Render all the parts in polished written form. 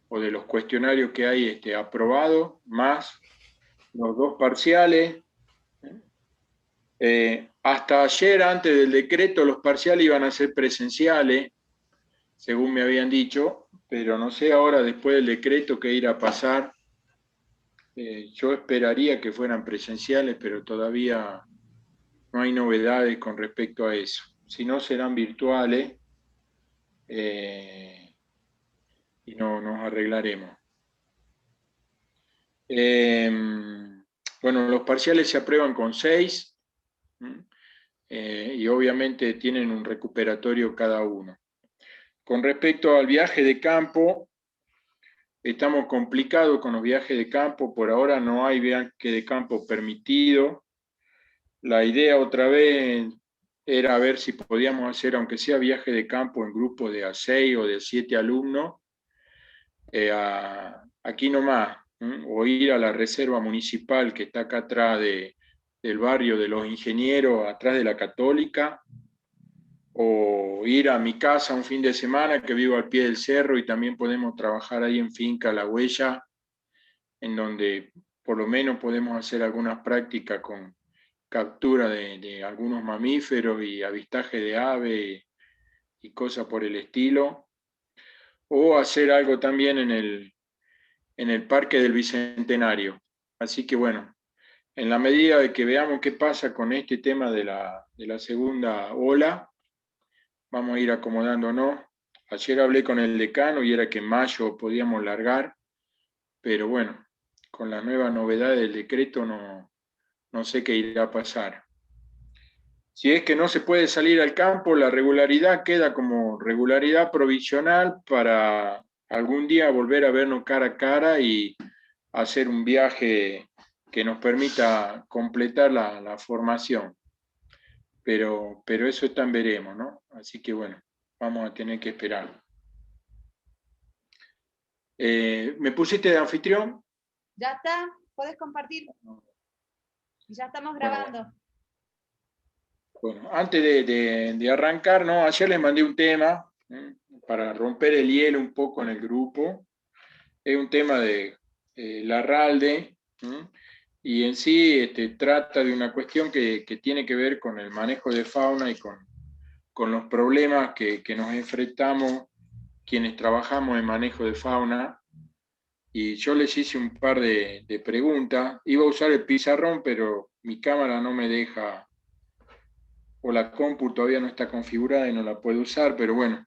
o de los cuestionarios que hay aprobados, más los 2 parciales. Hasta ayer, antes del decreto, los parciales iban a ser presenciales, según me habían dicho, pero no sé ahora, después del decreto, qué irá a pasar. Yo esperaría que fueran presenciales, pero todavía no hay novedades con respecto a eso. Si no, serán virtuales y no nos arreglaremos. Bueno, los parciales se aprueban con 6 y obviamente tienen un recuperatorio cada uno. Con respecto al viaje de campo, estamos complicados con los viajes de campo. Por ahora no hay viaje de campo permitido. La idea otra vez era ver si podíamos hacer, aunque sea viaje de campo en grupos de A6 o de 7 alumnos, aquí nomás, o ir a la reserva municipal que está acá atrás del barrio de los ingenieros, atrás de la Católica, o ir a mi casa un fin de semana que vivo al pie del cerro y también podemos trabajar ahí en Finca La Huella, en donde por lo menos podemos hacer algunas prácticas con captura de algunos mamíferos y avistaje de aves y cosas por el estilo, o hacer algo también en el Parque del Bicentenario. Así que bueno, en la medida de que veamos qué pasa con este tema de la segunda ola, vamos a ir acomodándonos. Ayer hablé con el decano y era que en mayo podíamos largar, pero bueno, con la nueva novedad del decreto no sé qué irá a pasar. Si es que no se puede salir al campo, la regularidad queda como regularidad provisional para algún día volver a vernos cara a cara y hacer un viaje que nos permita completar la formación. Pero eso está en veremos, ¿no? Así que bueno, vamos a tener que esperar. ¿Me pusiste de anfitrión? Ya está, puedes compartir. Ya estamos Bueno, grabando. bueno, antes de arrancar, ¿no? Ayer les mandé un tema para romper el hielo un poco en el grupo. Es un tema de Larralde, y en sí trata de una cuestión que tiene que ver con el manejo de fauna y con los problemas que nos enfrentamos quienes trabajamos en manejo de fauna. Y yo les hice un par de preguntas. Iba a usar el pizarrón, pero mi cámara no me deja, o la compu todavía no está configurada y no la puedo usar, pero bueno,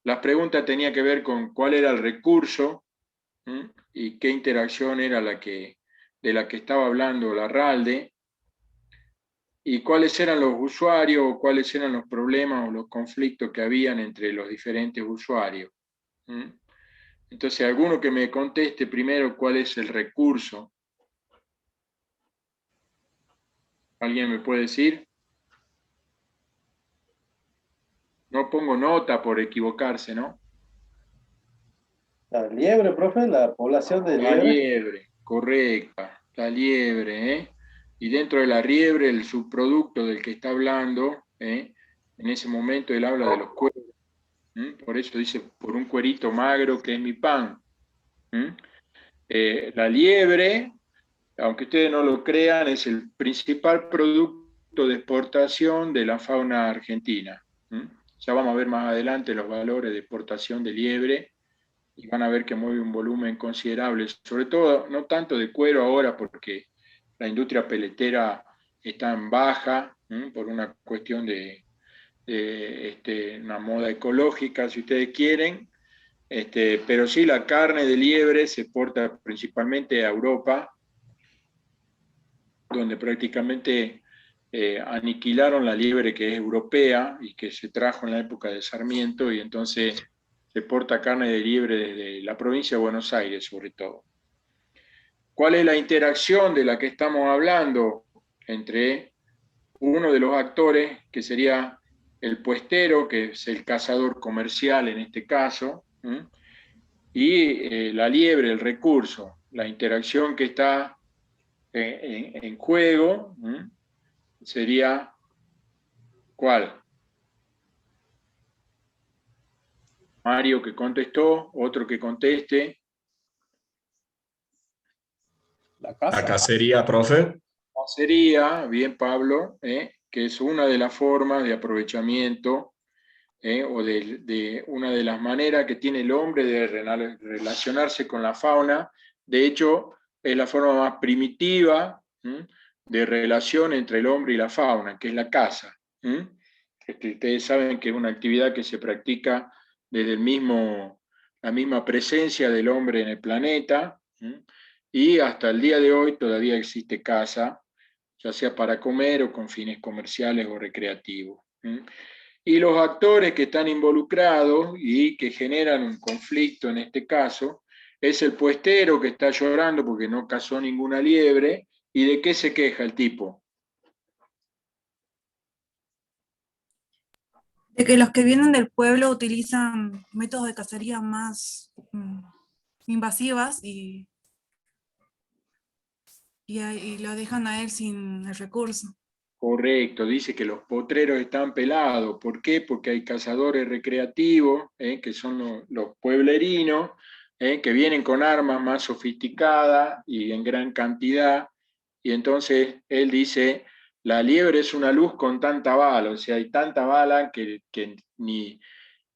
las preguntas tenían que ver con cuál era el recurso y qué interacción era de la que estaba hablando Larralde, y cuáles eran los usuarios, o cuáles eran los problemas o los conflictos que habían entre los diferentes usuarios. Entonces, alguno que me conteste primero cuál es el recurso. ¿Alguien me puede decir? No pongo nota por equivocarse, ¿no? La liebre, profe, la población de La liebre. liebre, correcta, la liebre, ¿eh? Y dentro de la liebre, el subproducto del que está hablando, en ese momento él habla de los cueros, por eso dice, por un cuerito magro que es mi pan. La liebre, aunque ustedes no lo crean, es el principal producto de exportación de la fauna argentina. Ya vamos a ver más adelante los valores de exportación de liebre, y van a ver que mueve un volumen considerable, sobre todo no tanto de cuero ahora porque la industria peletera está en baja por una cuestión de una moda ecológica, si ustedes quieren, pero sí la carne de liebre se exporta principalmente a Europa, donde prácticamente aniquilaron la liebre que es europea y que se trajo en la época de Sarmiento, y entonces se porta carne de liebre desde la provincia de Buenos Aires sobre todo. ¿Cuál es la interacción de la que estamos hablando entre uno de los actores, que sería el puestero, que es el cazador comercial en este caso, y la liebre, el recurso? La interacción que está en juego sería ¿cuál? Mario que contestó, otro que conteste. La casa. La cacería, profe. Cacería, bien Pablo, que es una de las formas de aprovechamiento o de una de las maneras que tiene el hombre de relacionarse con la fauna. De hecho, es la forma más primitiva de relación entre el hombre y la fauna, que es la caza. Ustedes saben que es una actividad que se practica desde la misma presencia del hombre en el planeta, y hasta el día de hoy todavía existe caza, ya sea para comer o con fines comerciales o recreativos. Y los actores que están involucrados y que generan un conflicto en este caso, es el puestero que está llorando porque no cazó ninguna liebre. ¿Y de qué se queja el tipo? De que los que vienen del pueblo utilizan métodos de cacería más invasivas y lo dejan a él sin el recurso. Correcto, dice que los potreros están pelados. ¿Por qué? Porque hay cazadores recreativos, que son los pueblerinos, que vienen con armas más sofisticadas y en gran cantidad. Y entonces él dice, la liebre es una luz con tanta bala, o sea, hay tanta bala que ni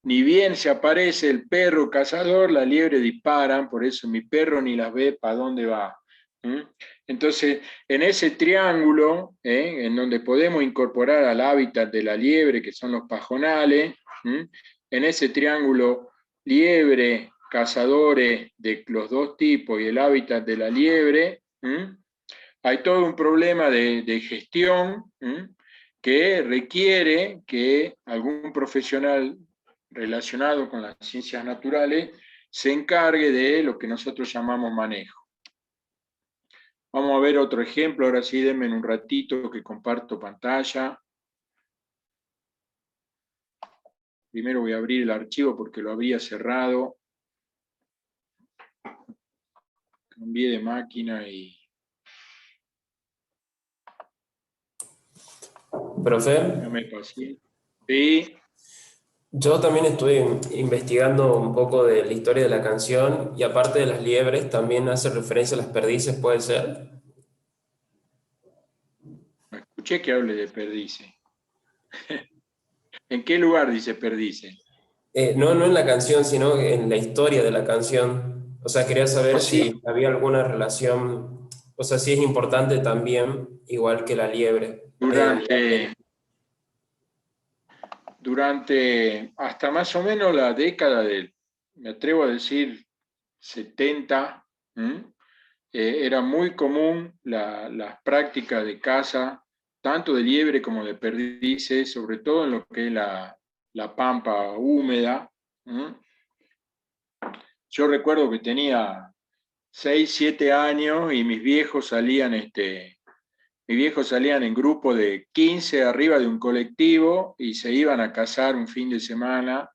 bien se aparece el perro cazador, la liebre disparan, por eso mi perro ni las ve para dónde va. Entonces, en ese triángulo, en donde podemos incorporar al hábitat de la liebre, que son los pajonales, en ese triángulo liebre, cazadores de los dos tipos y el hábitat de la liebre, hay todo un problema de gestión que requiere que algún profesional relacionado con las ciencias naturales se encargue de lo que nosotros llamamos manejo. Vamos a ver otro ejemplo, ahora sí, denme un ratito que comparto pantalla. Primero voy a abrir el archivo porque lo había cerrado. Cambié de máquina y... Profe, Dame paciencia. Sí, yo también estuve investigando un poco de la historia de la canción y aparte de las liebres también hace referencia a las perdices, ¿puede ser? escuché que hable de perdices. ¿En qué lugar dice perdices? No, no en la canción, sino en la historia de la canción. O sea, quería saber Sí, si había alguna relación, o sea, si es importante también, igual que la liebre. durante hasta más o menos la década del, me atrevo a decir, 70, era muy común las prácticas de caza, tanto de liebre como de perdices, sobre todo en lo que es la pampa húmeda. Yo recuerdo que tenía 6, 7 años y mis viejos salían en grupo de 15 arriba de un colectivo y se iban a cazar un fin de semana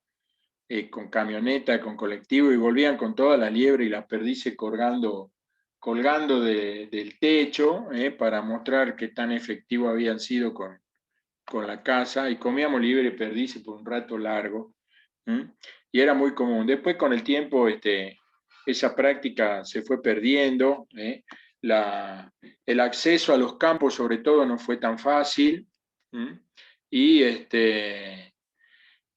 con camioneta, con colectivo, y volvían con todas las liebres y las perdices colgando del techo para mostrar qué tan efectivo habían sido con la caza, y comíamos liebre y perdices por un rato largo. Y era muy común. Después con el tiempo esa práctica se fue perdiendo. El acceso a los campos sobre todo no fue tan fácil. Y,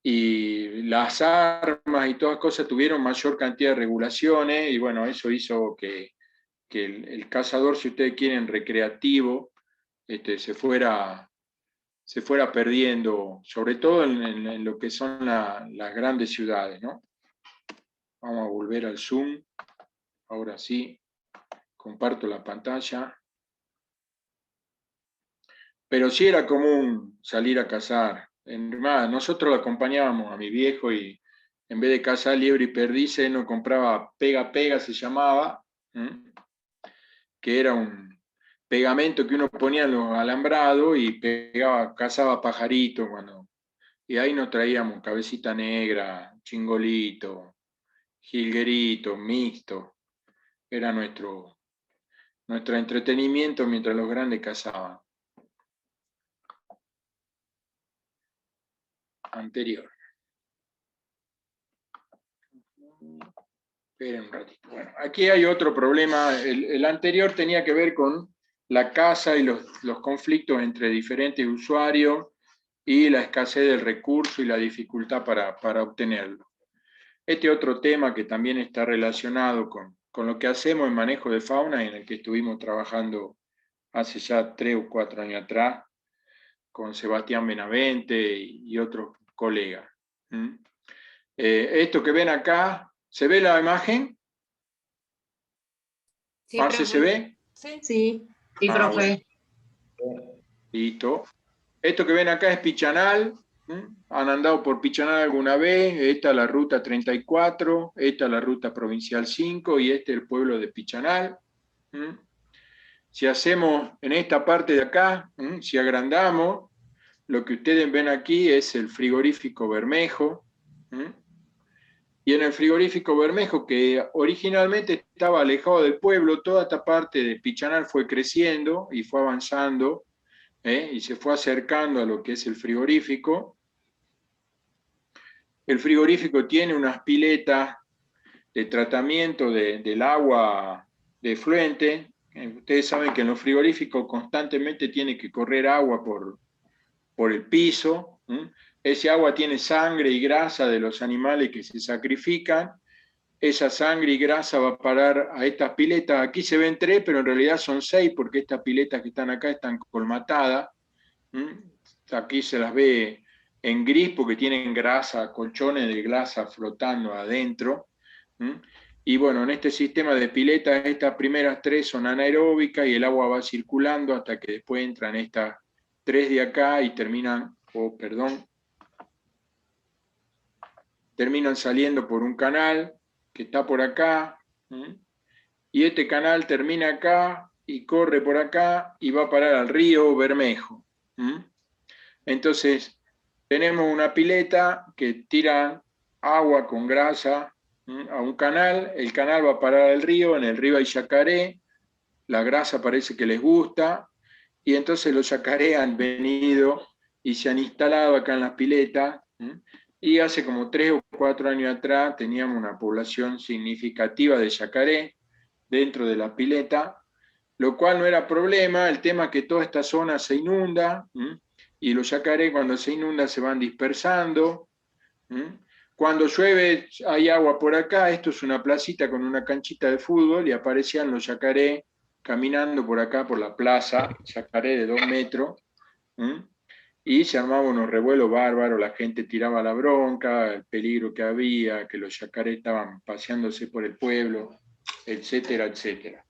y las armas y todas cosas tuvieron mayor cantidad de regulaciones, y bueno, eso hizo que el cazador, si ustedes quieren, recreativo, se fuera perdiendo, sobre todo en lo que son las grandes ciudades, ¿no? Vamos a volver al Zoom. Ahora sí, comparto la pantalla. Pero sí era común salir a cazar. Nosotros lo acompañábamos a mi viejo y en vez de cazar liebre y perdices, nos compraba pega pega, se llamaba, que era un pegamento que uno ponía en los alambrados y cazaba pajaritos. Y ahí nos traíamos cabecita negra, chingolito, jilguerito, mixto. Era nuestro entretenimiento mientras los grandes cazaban. Anterior. Esperen un ratito. Bueno, aquí hay otro problema. El anterior tenía que ver con la casa y los conflictos entre diferentes usuarios y la escasez del recurso y la dificultad para obtenerlo. Este otro tema que también está relacionado con lo que hacemos en manejo de fauna, en el que estuvimos trabajando hace ya 3 o 4 años atrás, con Sebastián Benavente y otros colegas. Esto que ven acá, ¿se ve la imagen? Sí, ¿Marce, profe. se ve? Sí. Sí, sí, Ah, profe. bueno. Listo. Esto que ven acá es Pichanal. ¿Han andado por Pichanal alguna vez? Esta es la ruta 34, esta es la ruta provincial 5 y este es el pueblo de Pichanal. Si hacemos en esta parte de acá, si agrandamos, lo que ustedes ven aquí es el frigorífico Bermejo. Y en el frigorífico Bermejo, que originalmente estaba alejado del pueblo, toda esta parte de Pichanal fue creciendo y fue avanzando, y se fue acercando a lo que es el frigorífico. El frigorífico tiene unas piletas de tratamiento del agua de efluente. Ustedes saben que en los frigoríficos constantemente tiene que correr agua por el piso. Ese agua tiene sangre y grasa de los animales que se sacrifican. Esa sangre y grasa va a parar a estas piletas. Aquí se ven 3, pero en realidad son 6, porque estas piletas que están acá están colmatadas. Aquí se las ve en gris porque tienen grasa, colchones de grasa flotando adentro. Y bueno, en este sistema de piletas, estas primeras 3 son anaeróbicas y el agua va circulando hasta que después entran estas 3 de acá y terminan saliendo por un canal que está por acá. Y este canal termina acá y corre por acá y va a parar al río Bermejo. Entonces, tenemos una pileta que tira agua con grasa a un canal, el canal va a parar al río, en el río hay yacaré, la grasa parece que les gusta, y entonces los yacaré han venido y se han instalado acá en las piletas, y hace como 3 o 4 años atrás teníamos una población significativa de yacaré dentro de la pileta, lo cual no era problema. El tema es que toda esta zona se inunda, y los yacarés cuando se inunda se van dispersando. Cuando llueve hay agua por acá, esto es una placita con una canchita de fútbol y aparecían los yacarés caminando por acá por la plaza, yacaré de 2 metros, y se armaban unos revuelos bárbaros, la gente tiraba la bronca, el peligro que había, que los yacarés estaban paseándose por el pueblo, etcétera, etcétera.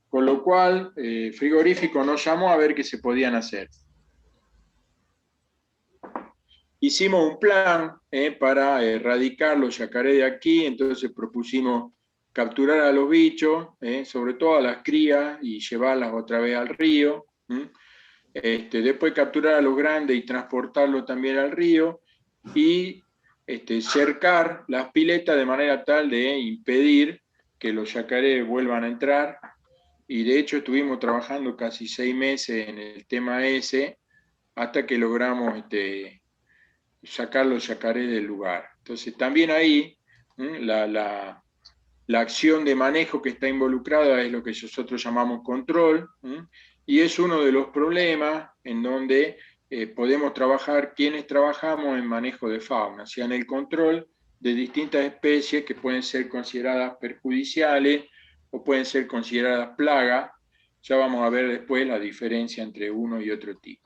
Con lo cual, Frigorífico nos llamó a ver qué se podían hacer. Hicimos un plan para erradicar los yacarés de aquí, entonces propusimos capturar a los bichos, sobre todo a las crías, y llevarlas otra vez al río. Después capturar a los grandes y transportarlos también al río, y cercar las piletas de manera tal de impedir que los yacarés vuelvan a entrar. Y de hecho estuvimos trabajando casi 6 meses en el tema ese, hasta que logramos sacar los yacarés del lugar. Entonces también ahí la acción de manejo que está involucrada es lo que nosotros llamamos control, y es uno de los problemas en donde podemos trabajar quienes trabajamos en manejo de fauna, o sea, en el control de distintas especies que pueden ser consideradas perjudiciales o pueden ser consideradas plagas. Ya vamos a ver después la diferencia entre uno y otro tipo.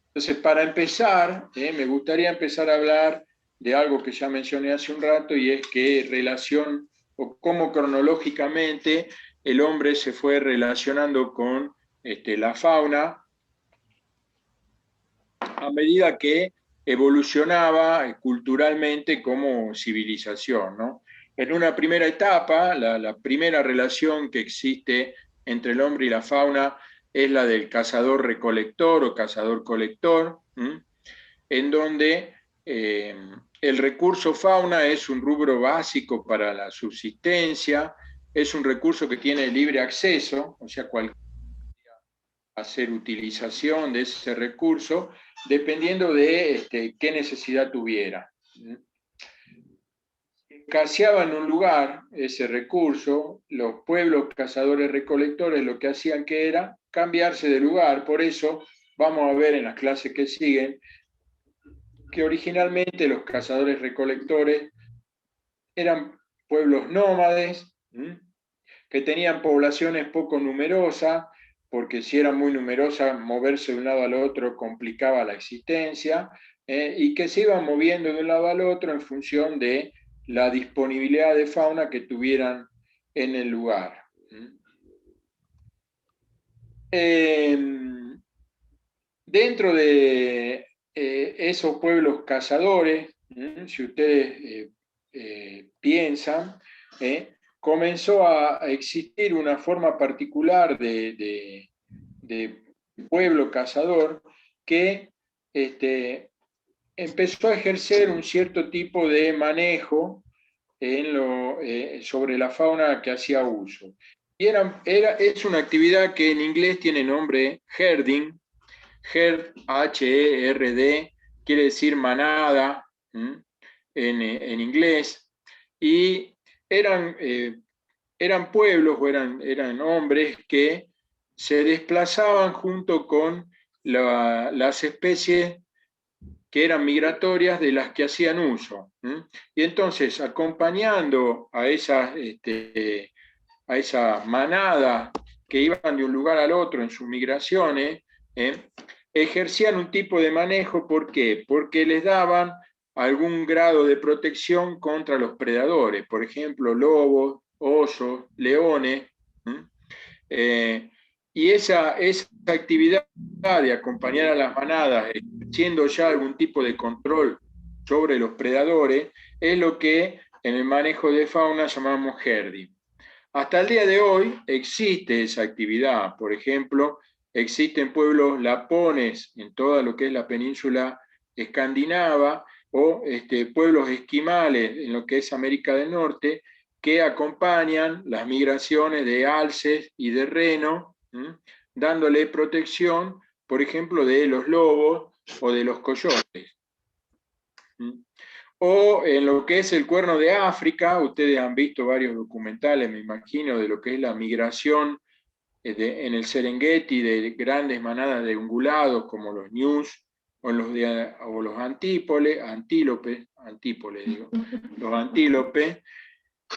Entonces, para empezar, me gustaría empezar a hablar de algo que ya mencioné hace un rato, y es que relación, o cómo cronológicamente el hombre se fue relacionando con la fauna a medida que evolucionaba culturalmente como civilización, ¿no? En una primera etapa, la primera relación que existe entre el hombre y la fauna es la del cazador-recolector o cazador-colector, en donde el recurso fauna es un rubro básico para la subsistencia, es un recurso que tiene libre acceso, o sea, cualquiera hacer utilización de ese recurso, dependiendo de qué necesidad tuviera. escaseaba en un lugar ese recurso, los pueblos cazadores-recolectores lo que hacían que era cambiarse de lugar. Por eso vamos a ver en las clases que siguen que originalmente los cazadores-recolectores eran pueblos nómades, que tenían poblaciones poco numerosas, porque si eran muy numerosas, moverse de un lado al otro complicaba la existencia, y que se iban moviendo de un lado al otro en función de la disponibilidad de fauna que tuvieran en el lugar. Dentro de esos pueblos cazadores, si ustedes piensan, comenzó a existir una forma particular de pueblo cazador que empezó a ejercer un cierto tipo de manejo sobre la fauna que hacía uso. Y es una actividad que en inglés tiene nombre herding, herd, H-E-R-D, quiere decir manada en inglés, y eran pueblos o eran hombres que se desplazaban junto con las especies que eran migratorias de las que hacían uso. Y entonces, acompañando a esa manada que iban de un lugar al otro en sus migraciones, ejercían un tipo de manejo. ¿Por qué? Porque les daban algún grado de protección contra los predadores, por ejemplo, lobos, osos, leones. Y esa actividad de acompañar a las manadas, siendo ya algún tipo de control sobre los predadores, es lo que en el manejo de fauna llamamos herding. Hasta el día de hoy existe esa actividad. Por ejemplo, existen pueblos lapones en toda lo que es la península escandinava, o pueblos esquimales en lo que es América del Norte, que acompañan las migraciones de alces y de reno, dándole protección, por ejemplo, de los lobos o de los coyotes. O en lo que es el Cuerno de África, ustedes han visto varios documentales, me imagino, de lo que es la migración en el Serengeti de grandes manadas de ungulados como los ñus o los antílopes, los antílopes,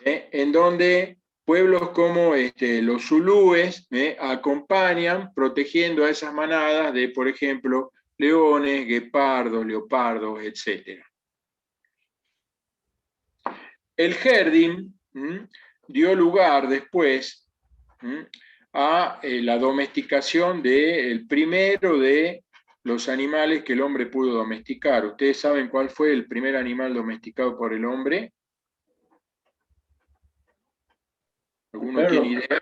en donde pueblos como los zulúes acompañan protegiendo a esas manadas de, por ejemplo, leones, guepardos, leopardos, etc. El herding dio lugar después a la domesticación del primero de los animales que el hombre pudo domesticar. ¿Ustedes saben cuál fue el primer animal domesticado por el hombre? ¿Alguno tiene idea?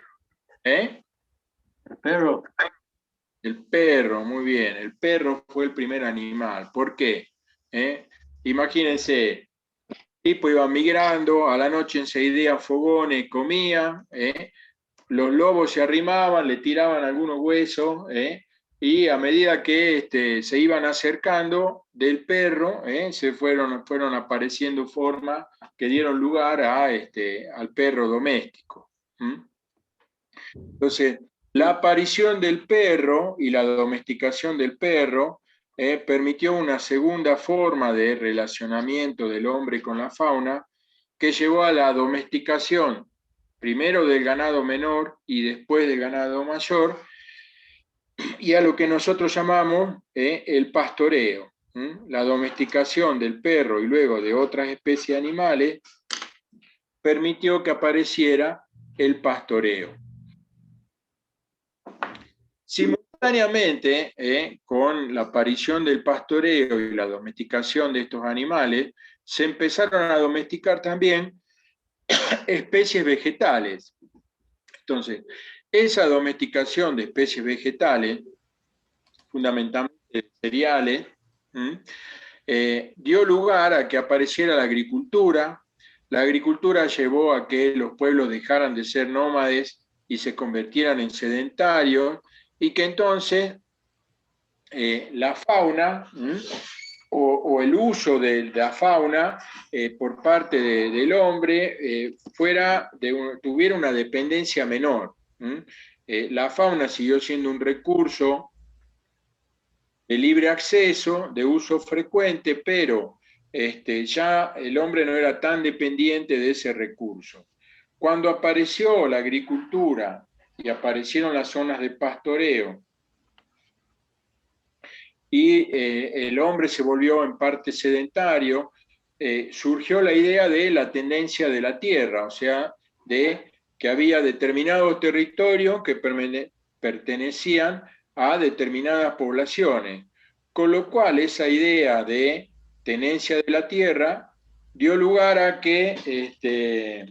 El perro. El perro, muy bien. El perro fue el primer animal. ¿Por qué? Imagínense, el tipo iba migrando, a la noche encendía fogones, comía, los lobos se arrimaban, le tiraban algunos huesos, y a medida que se iban acercando del perro, se fueron apareciendo formas que dieron lugar al perro doméstico. Entonces, la aparición del perro y la domesticación del perro permitió una segunda forma de relacionamiento del hombre con la fauna, que llevó a la domesticación primero del ganado menor y después del ganado mayor, y a lo que nosotros llamamos el pastoreo. La domesticación del perro y luego de otras especies animales permitió que apareciera el pastoreo. Simultáneamente, con la aparición del pastoreo y la domesticación de estos animales, se empezaron a domesticar también especies vegetales. Entonces, esa domesticación de especies vegetales, fundamentalmente cereales, dio lugar a que apareciera la agricultura. La agricultura llevó a que los pueblos dejaran de ser nómades y se convirtieran en sedentarios, y que entonces la fauna o el uso de la fauna por parte del hombre tuviera una dependencia menor. La fauna siguió siendo un recurso de libre acceso, de uso frecuente, pero ya el hombre no era tan dependiente de ese recurso. Cuando apareció la agricultura y aparecieron las zonas de pastoreo, y el hombre se volvió en parte sedentario, surgió la idea de la tendencia de la tierra, o sea, de que había determinados territorios que pertenecían a determinadas poblaciones, con lo cual esa idea de tenencia de la tierra dio lugar a que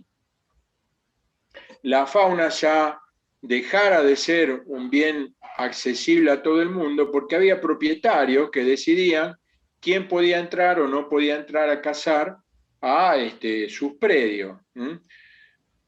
la fauna ya dejara de ser un bien accesible a todo el mundo, porque había propietarios que decidían quién podía entrar o no podía entrar a cazar a sus predios.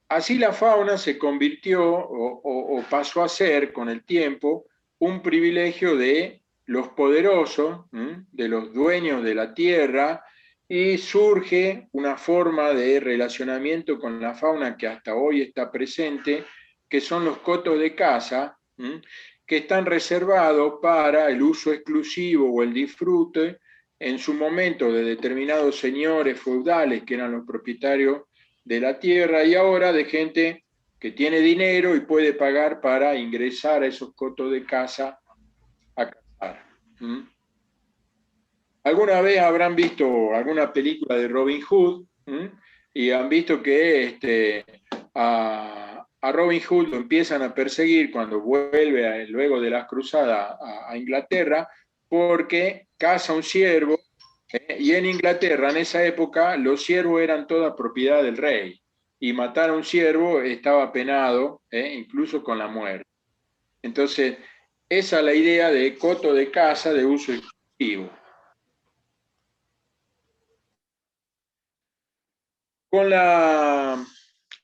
Así la fauna se convirtió o pasó a ser con el tiempo un privilegio de los poderosos, de los dueños de la tierra, y surge una forma de relacionamiento con la fauna que hasta hoy está presente, que son los cotos de caza, que están reservados para el uso exclusivo o el disfrute en su momento de determinados señores feudales que eran los propietarios de la tierra, y ahora de gente que tiene dinero y puede pagar para ingresar a esos cotos de caza a cazar. ¿Alguna vez habrán visto alguna película de Robin Hood? Y han visto que a Robin Hood lo empiezan a perseguir cuando vuelve luego de las cruzadas a Inglaterra, porque caza un ciervo, y en Inglaterra en esa época los ciervos eran toda propiedad del rey, y matar a un ciervo estaba penado, incluso con la muerte. Entonces, esa es la idea de coto de caza de uso exclusivo. Con la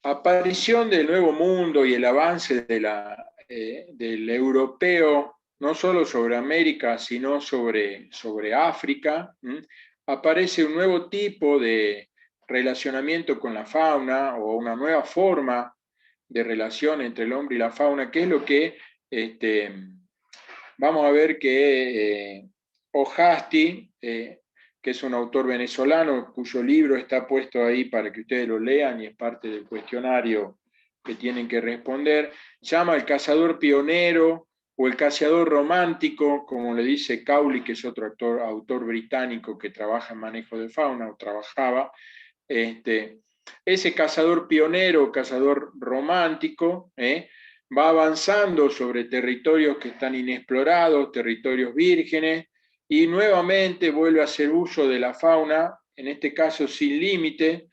aparición del Nuevo Mundo y el avance del europeo, no solo sobre América, sino sobre África, aparece un nuevo tipo de relacionamiento con la fauna, o una nueva forma de relación entre el hombre y la fauna, que es lo que vamos a ver que Ojasti, que es un autor venezolano cuyo libro está puesto ahí para que ustedes lo lean y es parte del cuestionario que tienen que responder, llama el cazador pionero o el cazador romántico, como le dice Cowley, que es otro autor británico que trabaja en manejo de fauna, o trabajaba. Ese cazador pionero, cazador romántico, va avanzando sobre territorios que están inexplorados, territorios vírgenes, y nuevamente vuelve a hacer uso de la fauna, en este caso sin límite,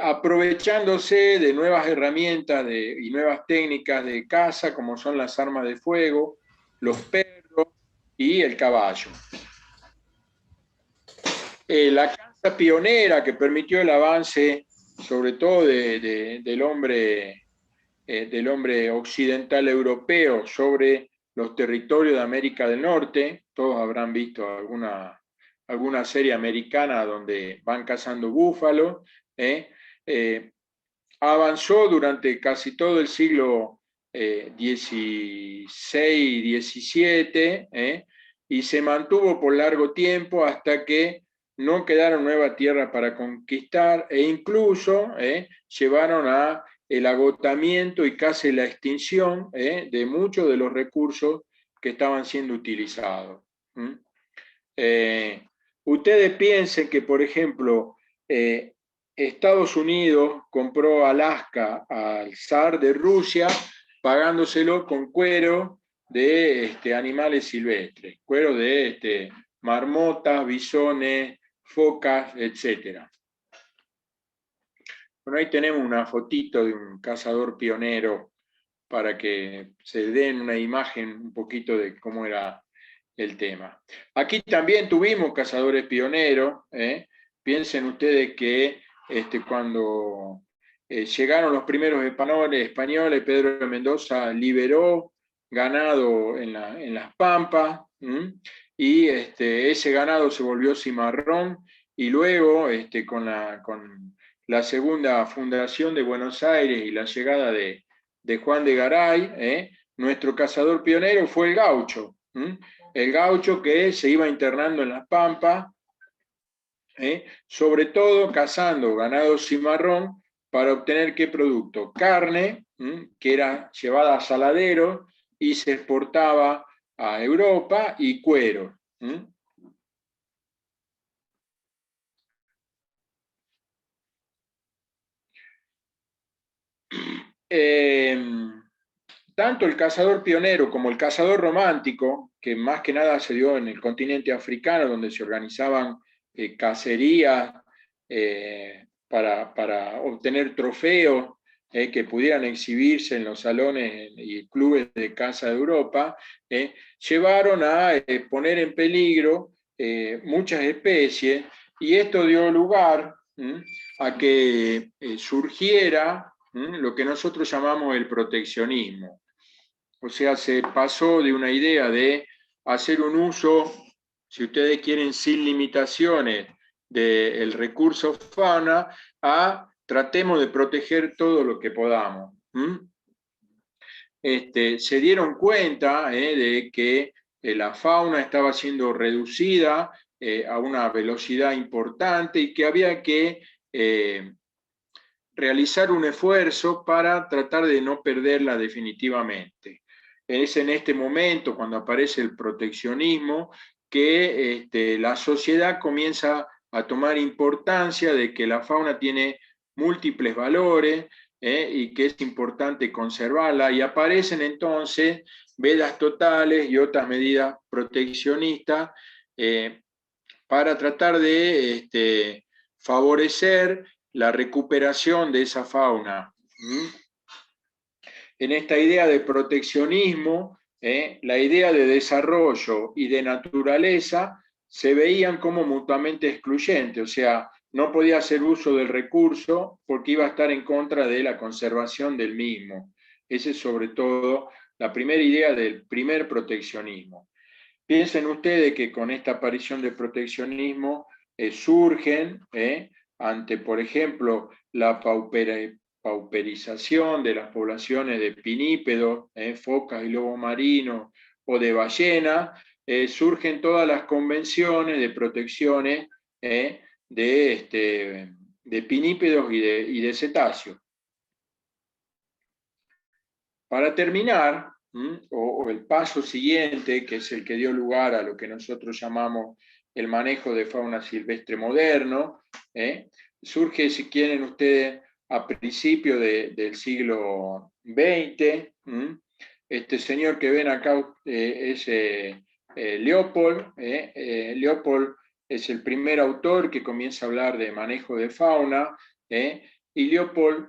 aprovechándose de nuevas herramientas y nuevas técnicas de caza, como son las armas de fuego, los perros y el caballo. La caza pionera que permitió el avance, sobre todo del hombre occidental europeo sobre los territorios de América del Norte. Todos habrán visto alguna serie americana donde van cazando búfalos. Avanzó durante casi todo el siglo XVI y XVII, y se mantuvo por largo tiempo hasta que no quedaron nueva tierra para conquistar, e incluso llevaron a el agotamiento y casi la extinción de muchos de los recursos que estaban siendo utilizados. Ustedes piensen que, por ejemplo, Estados Unidos compró Alaska al zar de Rusia, pagándoselo con cuero de animales silvestres, cuero de marmotas, bisones, focas, etc. Bueno, ahí tenemos una fotito de un cazador pionero para que se den una imagen un poquito de cómo era el tema. Aquí también tuvimos cazadores pioneros. Piensen ustedes que cuando llegaron los primeros españoles, Pedro de Mendoza liberó ganado en las pampas, y ese ganado se volvió cimarrón, y luego con la segunda fundación de Buenos Aires y la llegada de Juan de Garay, nuestro cazador pionero fue el gaucho. El gaucho que se iba internando en las pampas, sobre todo cazando ganado cimarrón para obtener ¿qué producto? Carne, que era llevada a saladeros y se exportaba a Europa, y cuero. Tanto el cazador pionero como el cazador romántico, que más que nada se dio en el continente africano, donde se organizaban cacerías para obtener trofeos que pudieran exhibirse en los salones y clubes de caza de Europa, llevaron a poner en peligro muchas especies, y esto dio lugar a que surgiera lo que nosotros llamamos el proteccionismo. O sea, se pasó de una idea de hacer un uso, si ustedes quieren, sin limitaciones del recurso fauna, a tratemos de proteger todo lo que podamos. Se dieron cuenta de que la fauna estaba siendo reducida a una velocidad importante, y que había que realizar un esfuerzo para tratar de no perderla definitivamente. Es en este momento, cuando aparece el proteccionismo, que la sociedad comienza a tomar importancia de que la fauna tiene múltiples valores y que es importante conservarla, y aparecen entonces vedas totales y otras medidas proteccionistas para tratar de favorecer la recuperación de esa fauna. En esta idea de proteccionismo, la idea de desarrollo y de naturaleza se veían como mutuamente excluyentes, o sea, no podía hacer uso del recurso porque iba a estar en contra de la conservación del mismo. Esa es sobre todo la primera idea del primer proteccionismo. Piensen ustedes que con esta aparición del proteccionismo surgen, ante, por ejemplo, la pauperización de las poblaciones de pinípedos, focas y lobos marinos, o de ballenas, surgen todas las convenciones de protecciones de pinípedos y de cetáceos. Para terminar, o el paso siguiente, que es el que dio lugar a lo que nosotros llamamos el manejo de fauna silvestre moderno, surge, si quieren ustedes, a principios del siglo XX. Este señor que ven acá es Leopold. Leopold es el primer autor que comienza a hablar de manejo de fauna, y Leopold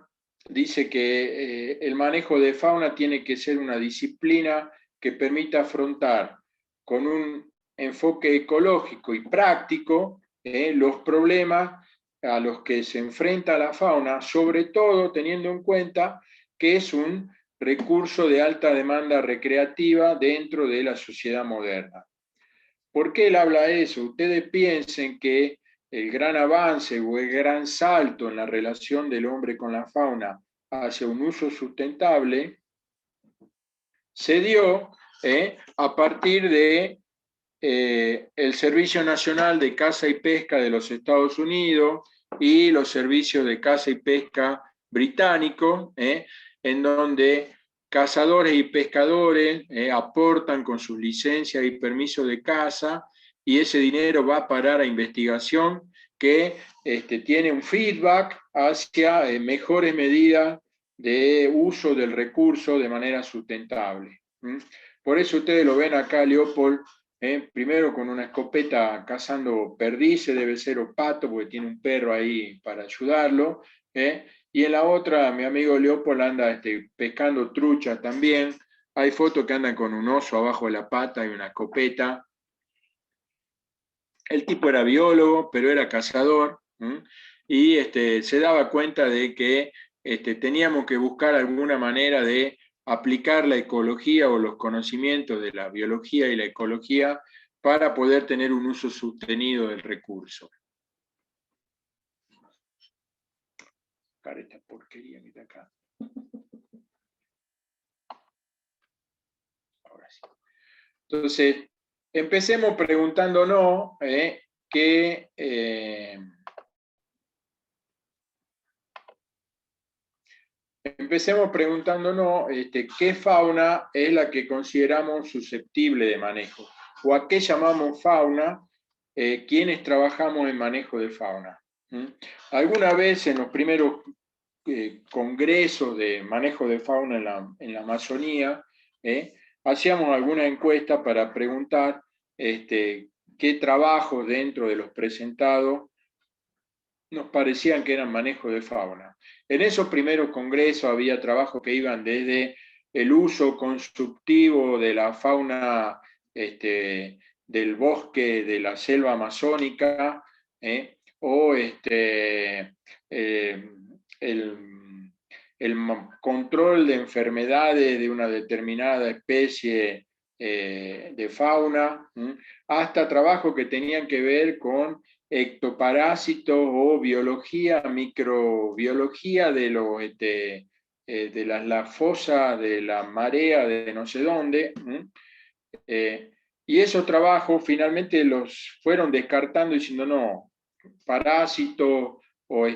dice que el manejo de fauna tiene que ser una disciplina que permita afrontar con un enfoque ecológico y práctico los problemas a los que se enfrenta la fauna, sobre todo teniendo en cuenta que es un recurso de alta demanda recreativa dentro de la sociedad moderna. ¿Por qué él habla de eso? Ustedes piensen que el gran avance o el gran salto en la relación del hombre con la fauna hacia un uso sustentable se dio a partir de el Servicio Nacional de Caza y Pesca de los Estados Unidos y los servicios de caza y pesca británicos, en donde cazadores y pescadores aportan con sus licencias y permisos de caza, y ese dinero va a parar a investigación que tiene un feedback hacia mejores medidas de uso del recurso de manera sustentable. Por eso ustedes lo ven acá, Leopold, primero con una escopeta cazando perdices, debe ser o pato, porque tiene un perro ahí para ayudarlo, y en la otra mi amigo Leopold anda pescando truchas también. Hay fotos que andan con un oso abajo de la pata y una escopeta. El tipo era biólogo, pero era cazador, y se daba cuenta de que teníamos que buscar alguna manera de aplicar la ecología o los conocimientos de la biología y la ecología para poder tener un uso sostenido del recurso. Para esta porquería que está acá. Ahora sí. Entonces, empecemos preguntándonos qué fauna es la que consideramos susceptible de manejo, o a qué llamamos fauna quienes trabajamos en manejo de fauna. Alguna vez en los primeros congresos de manejo de fauna en la Amazonía, hacíamos alguna encuesta para preguntar qué trabajos dentro de los presentados nos parecían que eran manejo de fauna. En esos primeros congresos había trabajos que iban desde el uso constructivo de la fauna del bosque de la selva amazónica, o el control de enfermedades de una determinada especie de fauna, hasta trabajos que tenían que ver con ectoparásitos o biología, microbiología de las fosas de la marea de no sé dónde. Y esos trabajos finalmente los fueron descartando diciendo no, parásitos o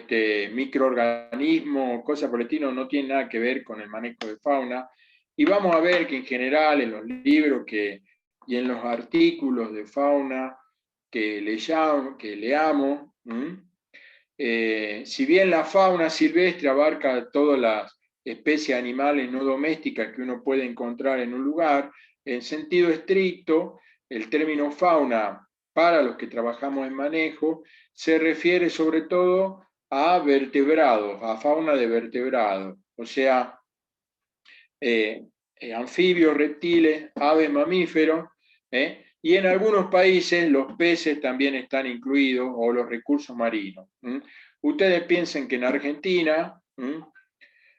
microorganismos, cosas por el estilo, no tienen nada que ver con el manejo de fauna. Y vamos a ver que en general en los libros y en los artículos de fauna que leamos, si bien la fauna silvestre abarca todas las especies animales no domésticas que uno puede encontrar en un lugar, en sentido estricto, el término fauna para los que trabajamos en manejo se refiere sobre todo a vertebrados, a fauna de vertebrados, o sea, anfibios, reptiles, aves, mamíferos, y en algunos países los peces también están incluidos, o los recursos marinos. Ustedes piensen que en Argentina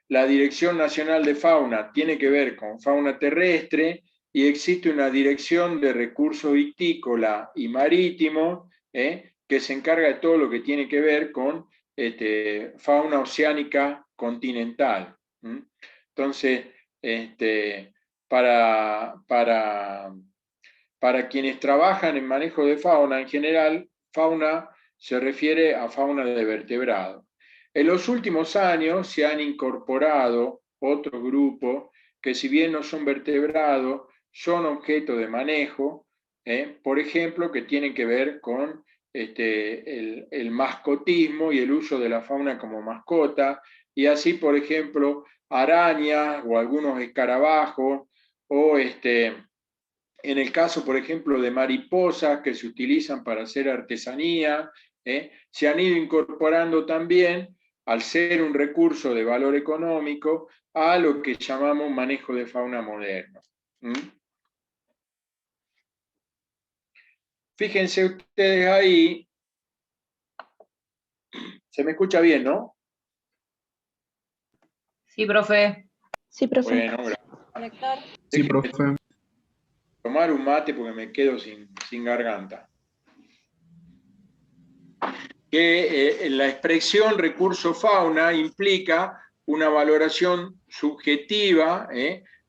la Dirección Nacional de Fauna tiene que ver con fauna terrestre, y existe una Dirección de Recursos Vitícola y Marítimo, que se encarga de todo lo que tiene que ver con fauna oceánica continental. Entonces, para quienes trabajan en manejo de fauna, en general, fauna se refiere a fauna de vertebrados. En los últimos años se han incorporado otros grupos que, si bien no son vertebrados, son objeto de manejo, por ejemplo, que tienen que ver con el mascotismo y el uso de la fauna como mascota, y así, por ejemplo, arañas o algunos escarabajos, o en el caso, por ejemplo, de mariposas que se utilizan para hacer artesanía, se han ido incorporando también, al ser un recurso de valor económico, a lo que llamamos manejo de fauna moderno. Fíjense ustedes ahí, se me escucha bien, ¿no? Sí, profe. Sí, profe. Bueno, Lector. Sí, profe. Tomar un mate porque me quedo sin garganta. Que la expresión recurso fauna implica una valoración subjetiva,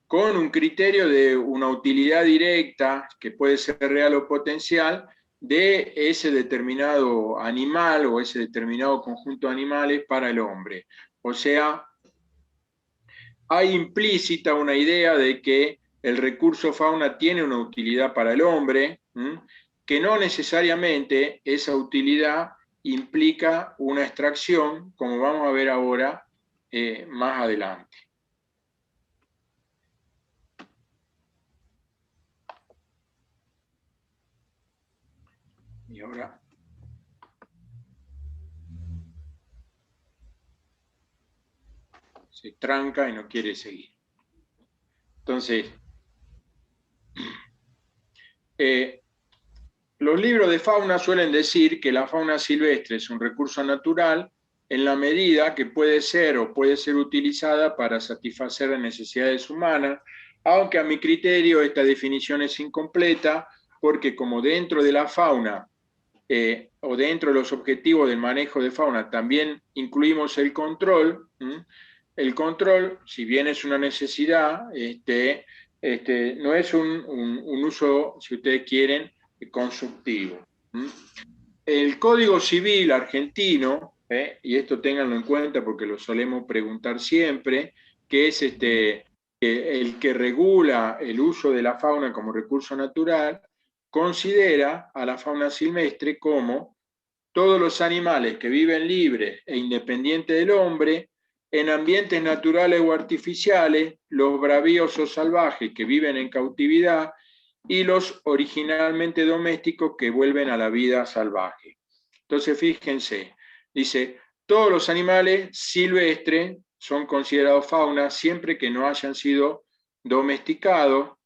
con un criterio de una utilidad directa, que puede ser real o potencial, de ese determinado animal o ese determinado conjunto de animales para el hombre. O sea, hay implícita una idea de que el recurso fauna tiene una utilidad para el hombre, que no necesariamente esa utilidad implica una extracción, como vamos a ver ahora más adelante. Y ahora se tranca y no quiere seguir. Entonces, los libros de fauna suelen decir que la fauna silvestre es un recurso natural en la medida que puede ser utilizada para satisfacer las necesidades humanas, aunque a mi criterio esta definición es incompleta, porque como dentro de la fauna, o dentro de los objetivos del manejo de fauna, también incluimos el control. El control, si bien es una necesidad, no es un uso, si ustedes quieren, consultivo. El Código Civil argentino, y esto ténganlo en cuenta porque lo solemos preguntar siempre, que es el que regula el uso de la fauna como recurso natural, considera a la fauna silvestre como todos los animales que viven libres e independientes del hombre, en ambientes naturales o artificiales, los bravíos o salvajes que viven en cautividad, y los originalmente domésticos que vuelven a la vida salvaje. Entonces, fíjense, dice, todos los animales silvestres son considerados fauna siempre que no hayan sido domesticados.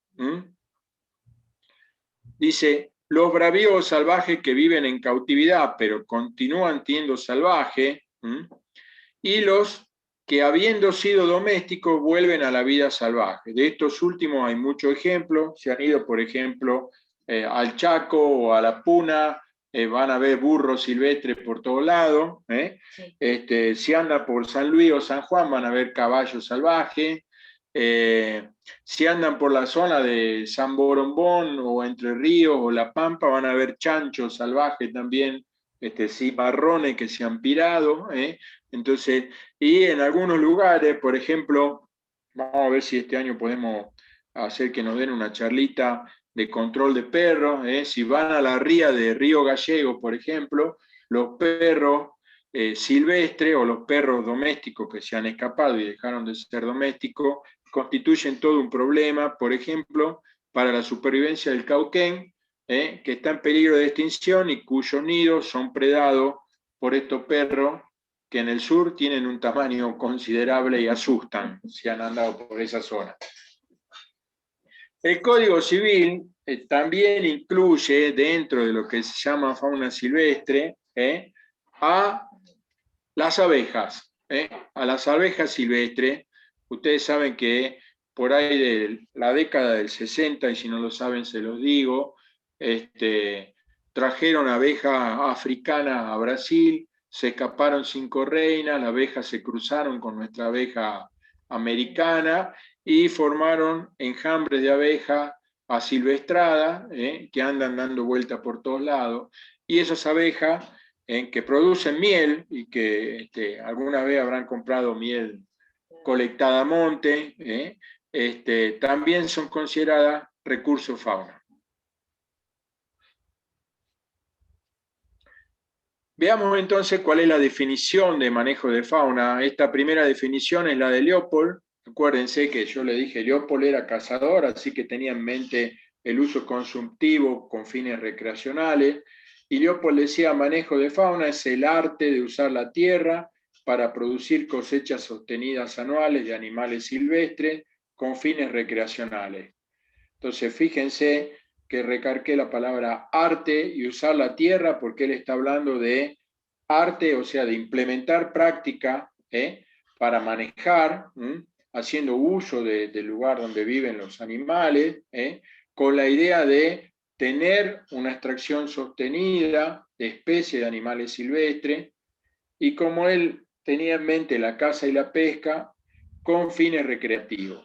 Dice, los bravíos salvajes que viven en cautividad, pero continúan siendo salvajes, y los que habiendo sido domésticos vuelven a la vida salvaje. De estos últimos hay muchos ejemplos. Se han ido, por ejemplo, al Chaco o a la Puna, van a ver burros silvestres por todos lados. Sí. Si andan por San Luis o San Juan, van a ver caballos salvajes. Si andan por la zona de San Borombón o Entre Ríos o La Pampa, van a ver chanchos salvajes también, cimarrones que se han pirado. Entonces, y en algunos lugares, por ejemplo, vamos a ver si este año podemos hacer que nos den una charlita de control de perros. Si van a la ría de Río Gallego, por ejemplo, los perros silvestres o los perros domésticos que se han escapado y dejaron de ser domésticos, constituyen todo un problema, por ejemplo, para la supervivencia del cauquén, que está en peligro de extinción y cuyos nidos son predados por estos perros que en el sur tienen un tamaño considerable y asustan si han andado por esa zona. El Código Civil también incluye, dentro de lo que se llama fauna silvestre, a las abejas, a las abejas silvestres. Ustedes saben que por ahí de la década del 60, y si no lo saben se los digo, trajeron abejas africanas a Brasil, se escaparon 5 reinas, las abejas se cruzaron con nuestra abeja americana y formaron enjambres de abejas asilvestradas, que andan dando vueltas por todos lados, y esas abejas que producen miel y que alguna vez habrán comprado miel colectada a monte, también son consideradas recursos fauna. Veamos entonces cuál es la definición de manejo de fauna. Esta primera definición es la de Leopold. Acuérdense que yo le dije, Leopold era cazador, así que tenía en mente el uso consultivo con fines recreacionales. Y Leopold decía, manejo de fauna es el arte de usar la tierra para producir cosechas sostenidas anuales de animales silvestres con fines recreacionales. Entonces, fíjense que recargué la palabra arte y usar la tierra porque él está hablando de arte, o sea, de implementar práctica para manejar, haciendo uso del lugar donde viven los animales, con la idea de tener una extracción sostenida de especies de animales silvestres, y como él tenía en mente la caza y la pesca con fines recreativos.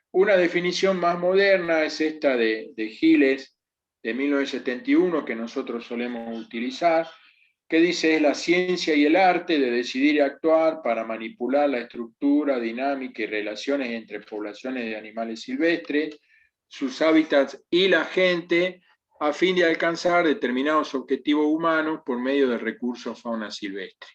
Una definición más moderna es esta de Giles, de 1971, que nosotros solemos utilizar, que dice, es la ciencia y el arte de decidir y actuar para manipular la estructura, dinámica y relaciones entre poblaciones de animales silvestres, sus hábitats y la gente, a fin de alcanzar determinados objetivos humanos por medio de recursos fauna silvestre.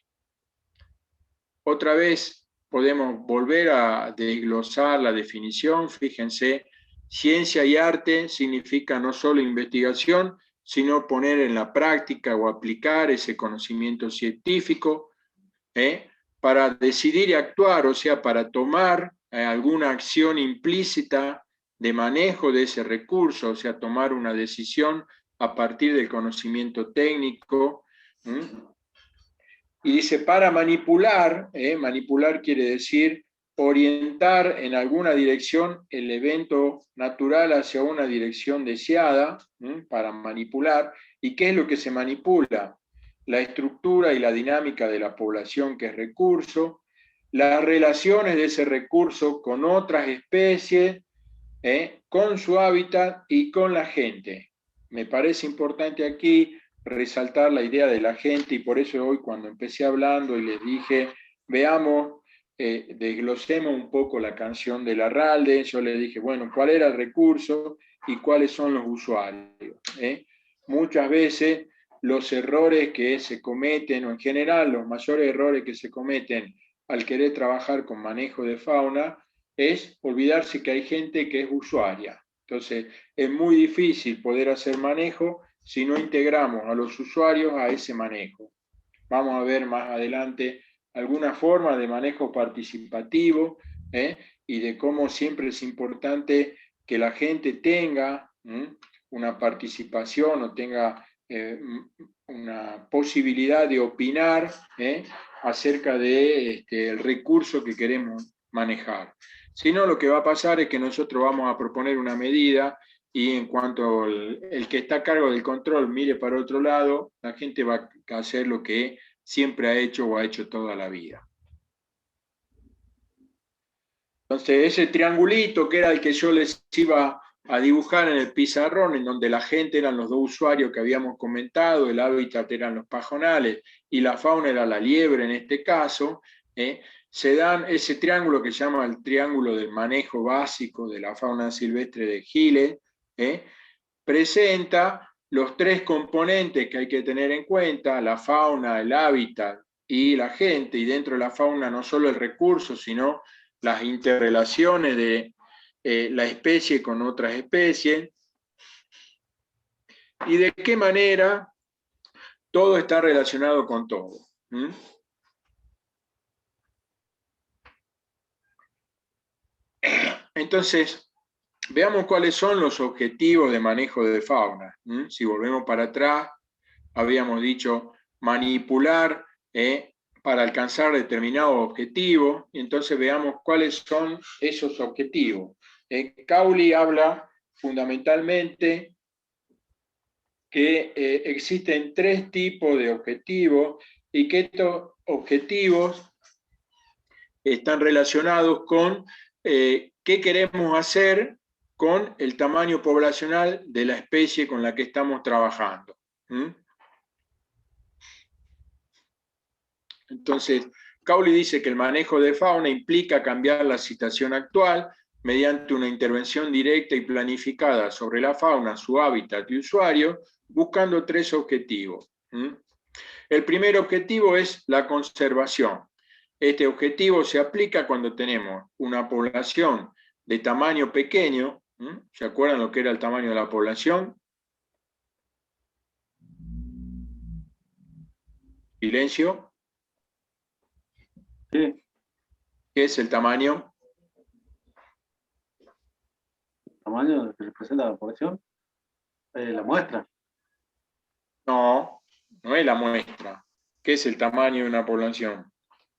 Otra vez, podemos volver a desglosar la definición. Fíjense, ciencia y arte significa no solo investigación, sino poner en la práctica o aplicar ese conocimiento científico para decidir y actuar, o sea, para tomar alguna acción implícita de manejo de ese recurso, o sea, tomar una decisión a partir del conocimiento técnico. Y dice, para manipular, manipular quiere decir orientar en alguna dirección el evento natural hacia una dirección deseada, para manipular. ¿Y qué es lo que se manipula? La estructura y la dinámica de la población, que es recurso, las relaciones de ese recurso con otras especies, con su hábitat y con la gente. Me parece importante aquí resaltar la idea de la gente, y por eso hoy, cuando empecé hablando y les dije, veamos, desglosemos un poco la canción de Larralde, yo les dije, bueno, ¿cuál era el recurso y cuáles son los usuarios? Muchas veces los errores que se cometen, o en general los mayores errores que se cometen al querer trabajar con manejo de fauna, es olvidarse que hay gente que es usuaria. Entonces, es muy difícil poder hacer manejo si no integramos a los usuarios a ese manejo. Vamos a ver más adelante alguna forma de manejo participativo, y de cómo siempre es importante que la gente tenga una participación, o tenga una posibilidad de opinar acerca de el recurso que queremos manejar. Si no, lo que va a pasar es que nosotros vamos a proponer una medida, y en cuanto el que está a cargo del control mire para otro lado, la gente va a hacer lo que siempre ha hecho o ha hecho toda la vida. Entonces, ese triangulito que era el que yo les iba a dibujar en el pizarrón, en donde la gente eran los dos usuarios que habíamos comentado, el hábitat eran los pajonales y la fauna era la liebre en este caso, se dan ese triángulo que se llama el triángulo del manejo básico de la fauna silvestre de Gillet, presenta los tres componentes que hay que tener en cuenta: la fauna, el hábitat y la gente, y dentro de la fauna no solo el recurso, sino las interrelaciones de la especie con otras especies, y de qué manera todo está relacionado con todo. Entonces, veamos cuáles son los objetivos de manejo de fauna. Si volvemos para atrás, habíamos dicho manipular para alcanzar determinados objetivos, y entonces veamos cuáles son esos objetivos. Cowley habla fundamentalmente que existen tres tipos de objetivos, y que estos objetivos están relacionados con qué queremos hacer con el tamaño poblacional de la especie con la que estamos trabajando. Entonces, Cowley dice que el manejo de fauna implica cambiar la situación actual mediante una intervención directa y planificada sobre la fauna, su hábitat y usuario, buscando tres objetivos. El primer objetivo es la conservación. Este objetivo se aplica cuando tenemos una población de tamaño pequeño. ¿Se acuerdan lo que era el tamaño de la población? Silencio. Sí. ¿Qué es el tamaño? ¿El tamaño que representa la población? La muestra. No, no es la muestra. ¿Qué es el tamaño de una población?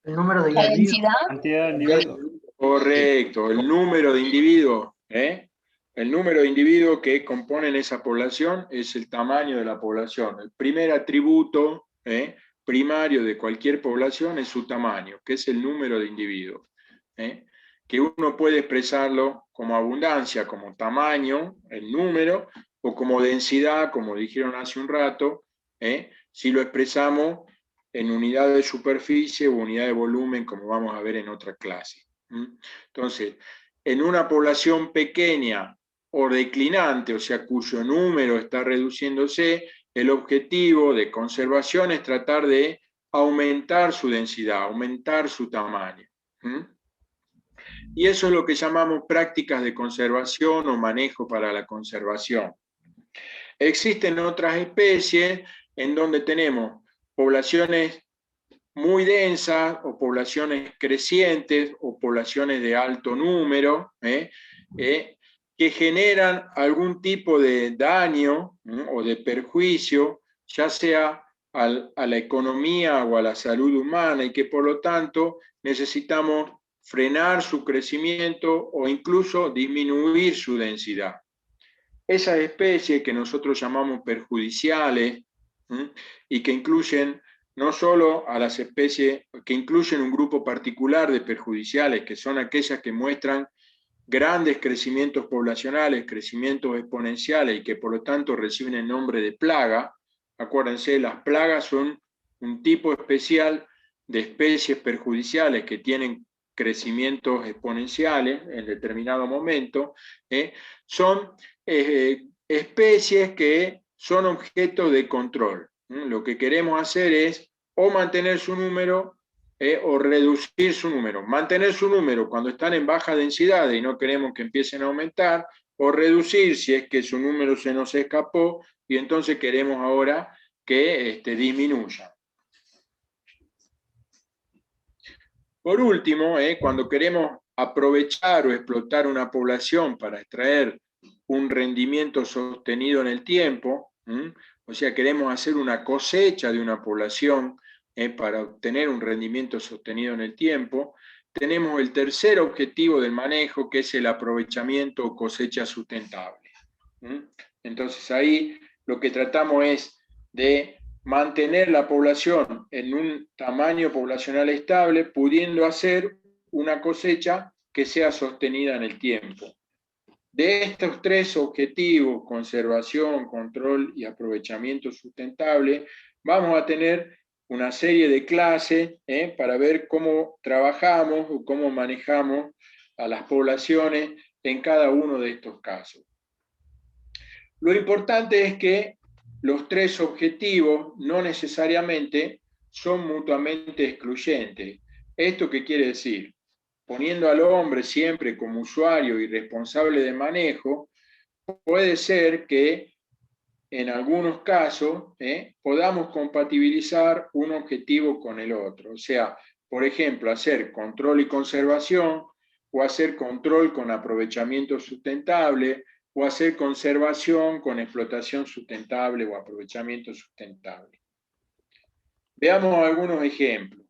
El número de La individuos. densidad. Cantidad de individuos. Correcto, el número de individuos. El número de individuos que componen esa población es el tamaño de la población. El primer atributo primario de cualquier población es su tamaño, que es el número de individuos. Que uno puede expresarlo como abundancia, como tamaño, el número, o como densidad, como dijeron hace un rato, si lo expresamos en unidad de superficie o unidad de volumen, como vamos a ver en otra clase. Entonces, en una población pequeña o declinante, o sea, cuyo número está reduciéndose, el objetivo de conservación es tratar de aumentar su densidad, aumentar su tamaño. Y eso es lo que llamamos prácticas de conservación o manejo para la conservación. Existen otras especies en donde tenemos poblaciones muy densas, o poblaciones crecientes, o poblaciones de alto número, que generan algún tipo de daño o de perjuicio, ya sea a la economía o a la salud humana, y que por lo tanto necesitamos frenar su crecimiento o incluso disminuir su densidad. Esas especies que nosotros llamamos perjudiciales, y que incluyen no solo a las especies, que incluyen un grupo particular de perjudiciales, que son aquellas que muestran grandes crecimientos poblacionales, crecimientos exponenciales, y que por lo tanto reciben el nombre de plaga. Acuérdense, las plagas son un tipo especial de especies perjudiciales que tienen crecimientos exponenciales en determinado momento, son especies que son objeto de control. Lo que queremos hacer es o mantener su número o reducir su número. Mantener su número cuando están en baja densidad y no queremos que empiecen a aumentar, o reducir si es que su número se nos escapó y entonces queremos ahora que disminuya. Por último, cuando queremos aprovechar o explotar una población para extraer un rendimiento sostenido en el tiempo, o sea, queremos hacer una cosecha de una población para obtener un rendimiento sostenido en el tiempo, tenemos el tercer objetivo del manejo, que es el aprovechamiento o cosecha sustentable. Entonces ahí lo que tratamos es de mantener la población en un tamaño poblacional estable, pudiendo hacer una cosecha que sea sostenida en el tiempo. De estos tres objetivos, conservación, control y aprovechamiento sustentable, vamos a tener una serie de clases para ver cómo trabajamos o cómo manejamos a las poblaciones en cada uno de estos casos. Lo importante es que los tres objetivos no necesariamente son mutuamente excluyentes. ¿Esto qué quiere decir? Poniendo al hombre siempre como usuario y responsable de manejo, puede ser que en algunos casos podamos compatibilizar un objetivo con el otro. O sea, por ejemplo, hacer control y conservación, o hacer control con aprovechamiento sustentable, o hacer conservación con explotación sustentable o aprovechamiento sustentable. Veamos algunos ejemplos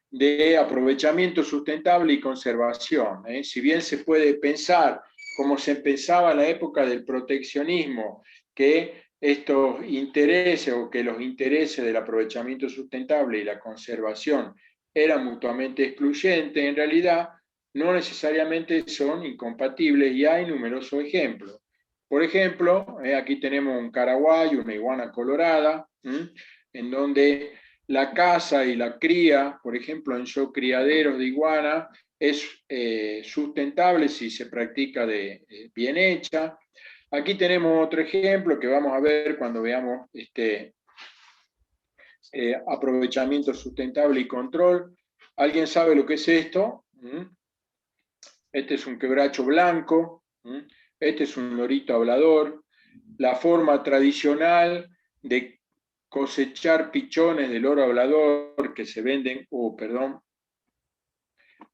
de aprovechamiento sustentable y conservación. Si bien se puede pensar, como se pensaba en la época del proteccionismo, que estos intereses o que los intereses del aprovechamiento sustentable y la conservación eran mutuamente excluyentes, en realidad no necesariamente son incompatibles y hay numerosos ejemplos. Por ejemplo, aquí tenemos un caraguayo, una iguana colorada, en donde la caza y la cría, por ejemplo, en criaderos de iguana, es sustentable si se practica bien hecha. Aquí tenemos otro ejemplo que vamos a ver cuando veamos aprovechamiento sustentable y control. ¿Alguien sabe lo que es esto? Este es un quebracho blanco, este es un lorito hablador. La forma tradicional de cosechar pichones del loro hablador que se venden,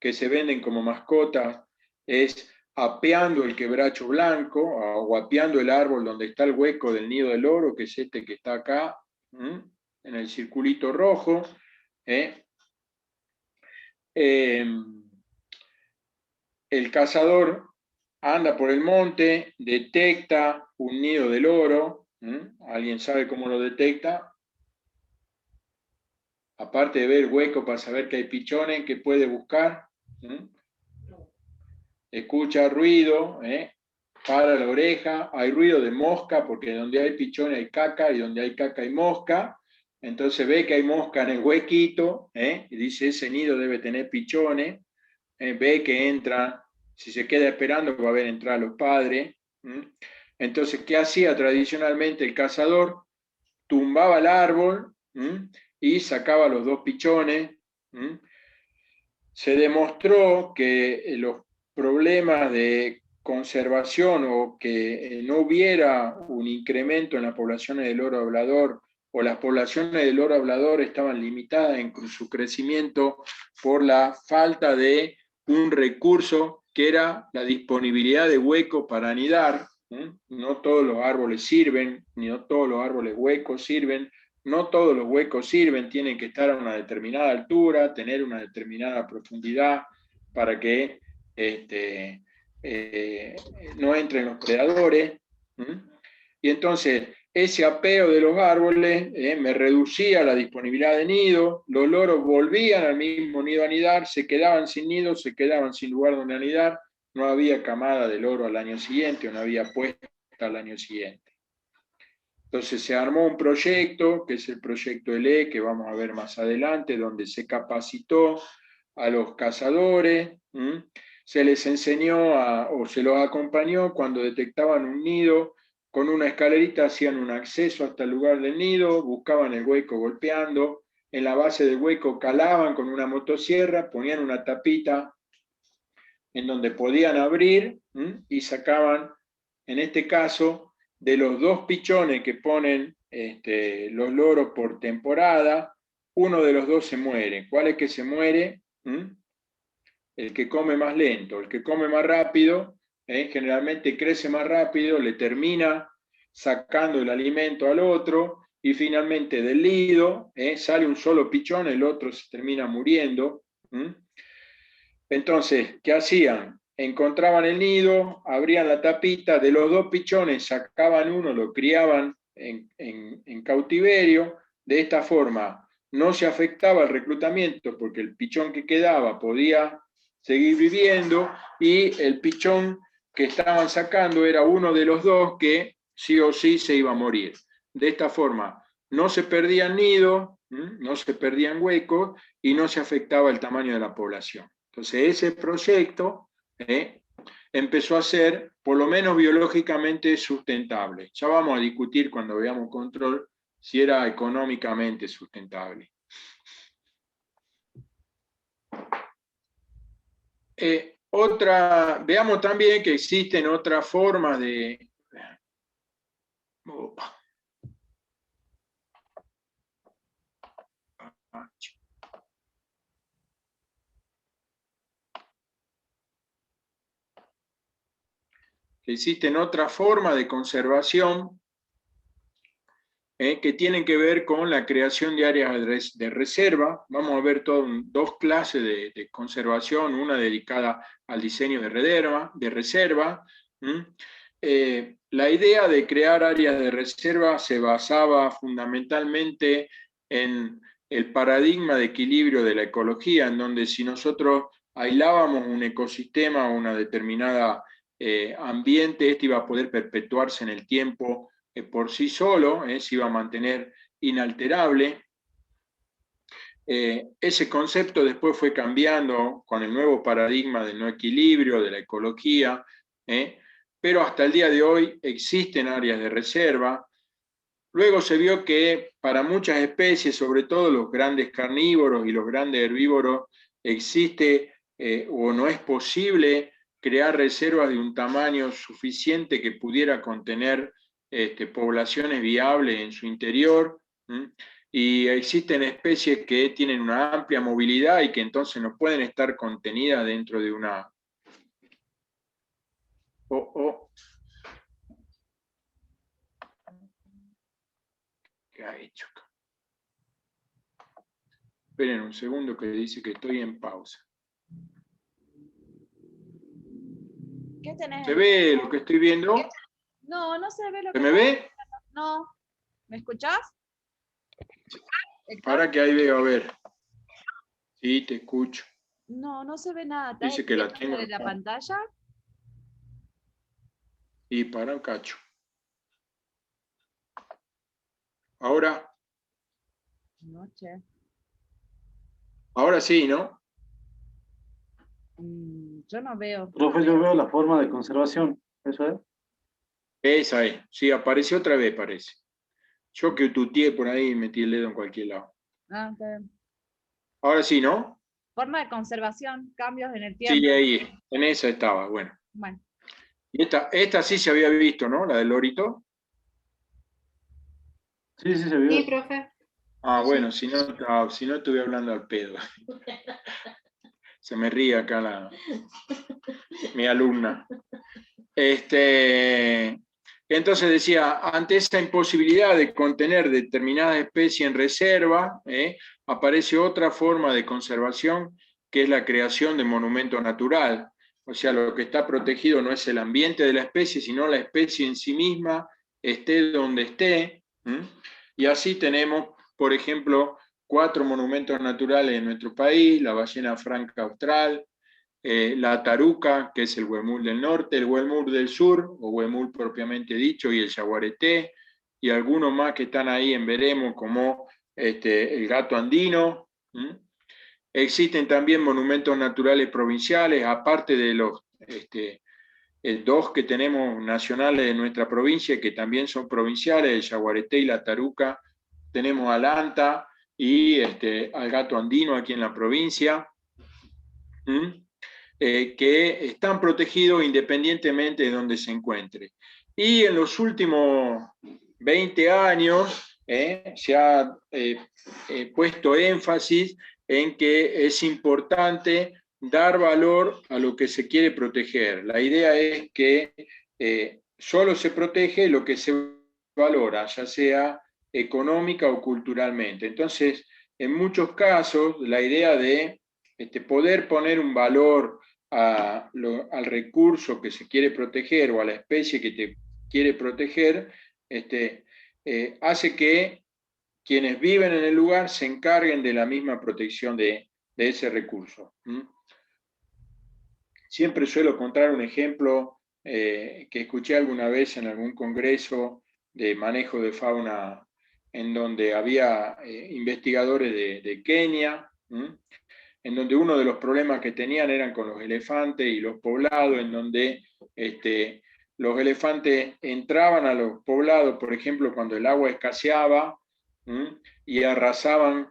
que se venden como mascotas, es apeando el quebracho blanco, o apeando el árbol donde está el hueco del nido del loro, que es este que está acá, en el circulito rojo. El cazador anda por el monte, detecta un nido de loro. ¿Alguien sabe cómo lo detecta? Aparte de ver hueco para saber que hay pichones, ¿qué puede buscar? Escucha ruido, para la oreja, hay ruido de mosca, porque donde hay pichones hay caca, y donde hay caca hay mosca. Entonces ve que hay mosca en el huequito, y dice, ese nido debe tener pichones. Ve que entra, si se queda esperando va a ver entrar a los padres. Entonces, ¿qué hacía tradicionalmente el cazador? Tumbaba el árbol y sacaba los dos pichones. Se demostró que los problemas de conservación o que no hubiera un incremento en las poblaciones del loro hablador, o las poblaciones del loro hablador estaban limitadas en su crecimiento por la falta de un recurso que era la disponibilidad de hueco para anidar. No todos los árboles sirven, ni no todos los árboles huecos sirven No todos los huecos sirven, tienen que estar a una determinada altura, tener una determinada profundidad para que no entren los predadores. Y entonces, ese apeo de los árboles me reducía la disponibilidad de nido, los loros volvían al mismo nido a anidar, se quedaban sin nido, se quedaban sin lugar donde anidar, no había camada de loro al año siguiente, o no había puesta al año siguiente. Entonces se armó un proyecto, que es el proyecto ELE, que vamos a ver más adelante, donde se capacitó a los cazadores, se les enseñó o se los acompañó cuando detectaban un nido, con una escalerita hacían un acceso hasta el lugar del nido, buscaban el hueco golpeando, en la base del hueco calaban con una motosierra, ponían una tapita en donde podían abrir y sacaban, en este caso, de los 2 pichones que ponen los loros por temporada, uno de los 2 se muere. ¿Cuál es que se muere? El que come más lento. El que come más rápido, generalmente crece más rápido, le termina sacando el alimento al otro, y finalmente del nido sale un solo pichón, el otro se termina muriendo. Entonces, ¿qué hacían? Encontraban el nido, abrían la tapita, de los 2 pichones sacaban uno, lo criaban en cautiverio. De esta forma no se afectaba el reclutamiento porque el pichón que quedaba podía seguir viviendo, y el pichón que estaban sacando era uno de los 2 que sí o sí se iba a morir. De esta forma no se perdían nidos, no se perdían huecos y no se afectaba el tamaño de la población. Entonces ese proyecto empezó a ser por lo menos biológicamente sustentable. Ya vamos a discutir cuando veamos control si era económicamente sustentable. Veamos también que existen otras formas de... que existen otras formas de conservación que tienen que ver con la creación de áreas de reserva. Vamos a ver 2 clases de conservación, una dedicada al diseño de reserva. La idea de crear áreas de reserva se basaba fundamentalmente en el paradigma de equilibrio de la ecología, en donde si nosotros aislábamos un ecosistema o una determinada ambiente, este iba a poder perpetuarse en el tiempo por sí solo, se iba a mantener inalterable. Ese concepto después fue cambiando con el nuevo paradigma del no equilibrio, de la ecología, pero hasta el día de hoy existen áreas de reserva. Luego se vio que para muchas especies, sobre todo los grandes carnívoros y los grandes herbívoros, existe o no es posible crear reservas de un tamaño suficiente que pudiera contener poblaciones viables en su interior, y existen especies que tienen una amplia movilidad y que entonces no pueden estar contenidas dentro de una... ¿Qué ha hecho? Esperen un segundo que dice que estoy en pausa. ¿Qué tenés? ¿Se ve lo que estoy viendo? No, no se ve lo que... ¿Se me ve? No. ¿Me escuchás? Para que ahí veo, a ver. Sí, te escucho. No, no se ve nada. Dice que la tengo. ¿De la pantalla? Y para un cacho. Ahora. Noche. Ahora sí, ¿no? Yo no veo. Profe, yo veo la forma de conservación. ¿Eso es? Esa es. Sí, apareció otra vez, parece. Yo que tuteé por ahí y metí el dedo en cualquier lado. Ah, está bien. Ahora sí, ¿no? Forma de conservación, cambios en el tiempo. Sí, ahí. En esa estaba, bueno. Bueno. Y esta sí se había visto, ¿no? La del lorito. Sí, sí se vio. Sí, profe. Ah, bueno, si no estuve hablando al pedo. Se me ríe acá mi alumna. Entonces decía, ante esa imposibilidad de contener determinadas especies en reserva, aparece otra forma de conservación, que es la creación de monumento natural. O sea, lo que está protegido no es el ambiente de la especie, sino la especie en sí misma, esté donde esté. Y así tenemos, por ejemplo, 4 monumentos naturales en nuestro país: la ballena franca austral, la taruca, que es el huemul del norte, el huemul del sur, o huemul propiamente dicho, y el yaguareté, y algunos más que están ahí en veremos, como el gato andino. Existen también monumentos naturales provinciales, aparte de los 2 que tenemos nacionales de nuestra provincia, que también son provinciales, el yaguareté y la taruca. Tenemos al anta y al gato andino aquí en la provincia. Que están protegidos independientemente de donde se encuentre. Y en los últimos 20 años se ha puesto énfasis en que es importante dar valor a lo que se quiere proteger. La idea es que solo se protege lo que se valora, ya sea económica o culturalmente. Entonces, en muchos casos, la idea de poder poner un valor al recurso que se quiere proteger o a la especie que te quiere proteger, hace que quienes viven en el lugar se encarguen de la misma protección de ese recurso. Siempre suelo contar un ejemplo que escuché alguna vez en algún congreso de manejo de fauna, en donde había investigadores de Kenia, en donde uno de los problemas que tenían eran con los elefantes y los poblados, en donde los elefantes entraban a los poblados, por ejemplo, cuando el agua escaseaba, y arrasaban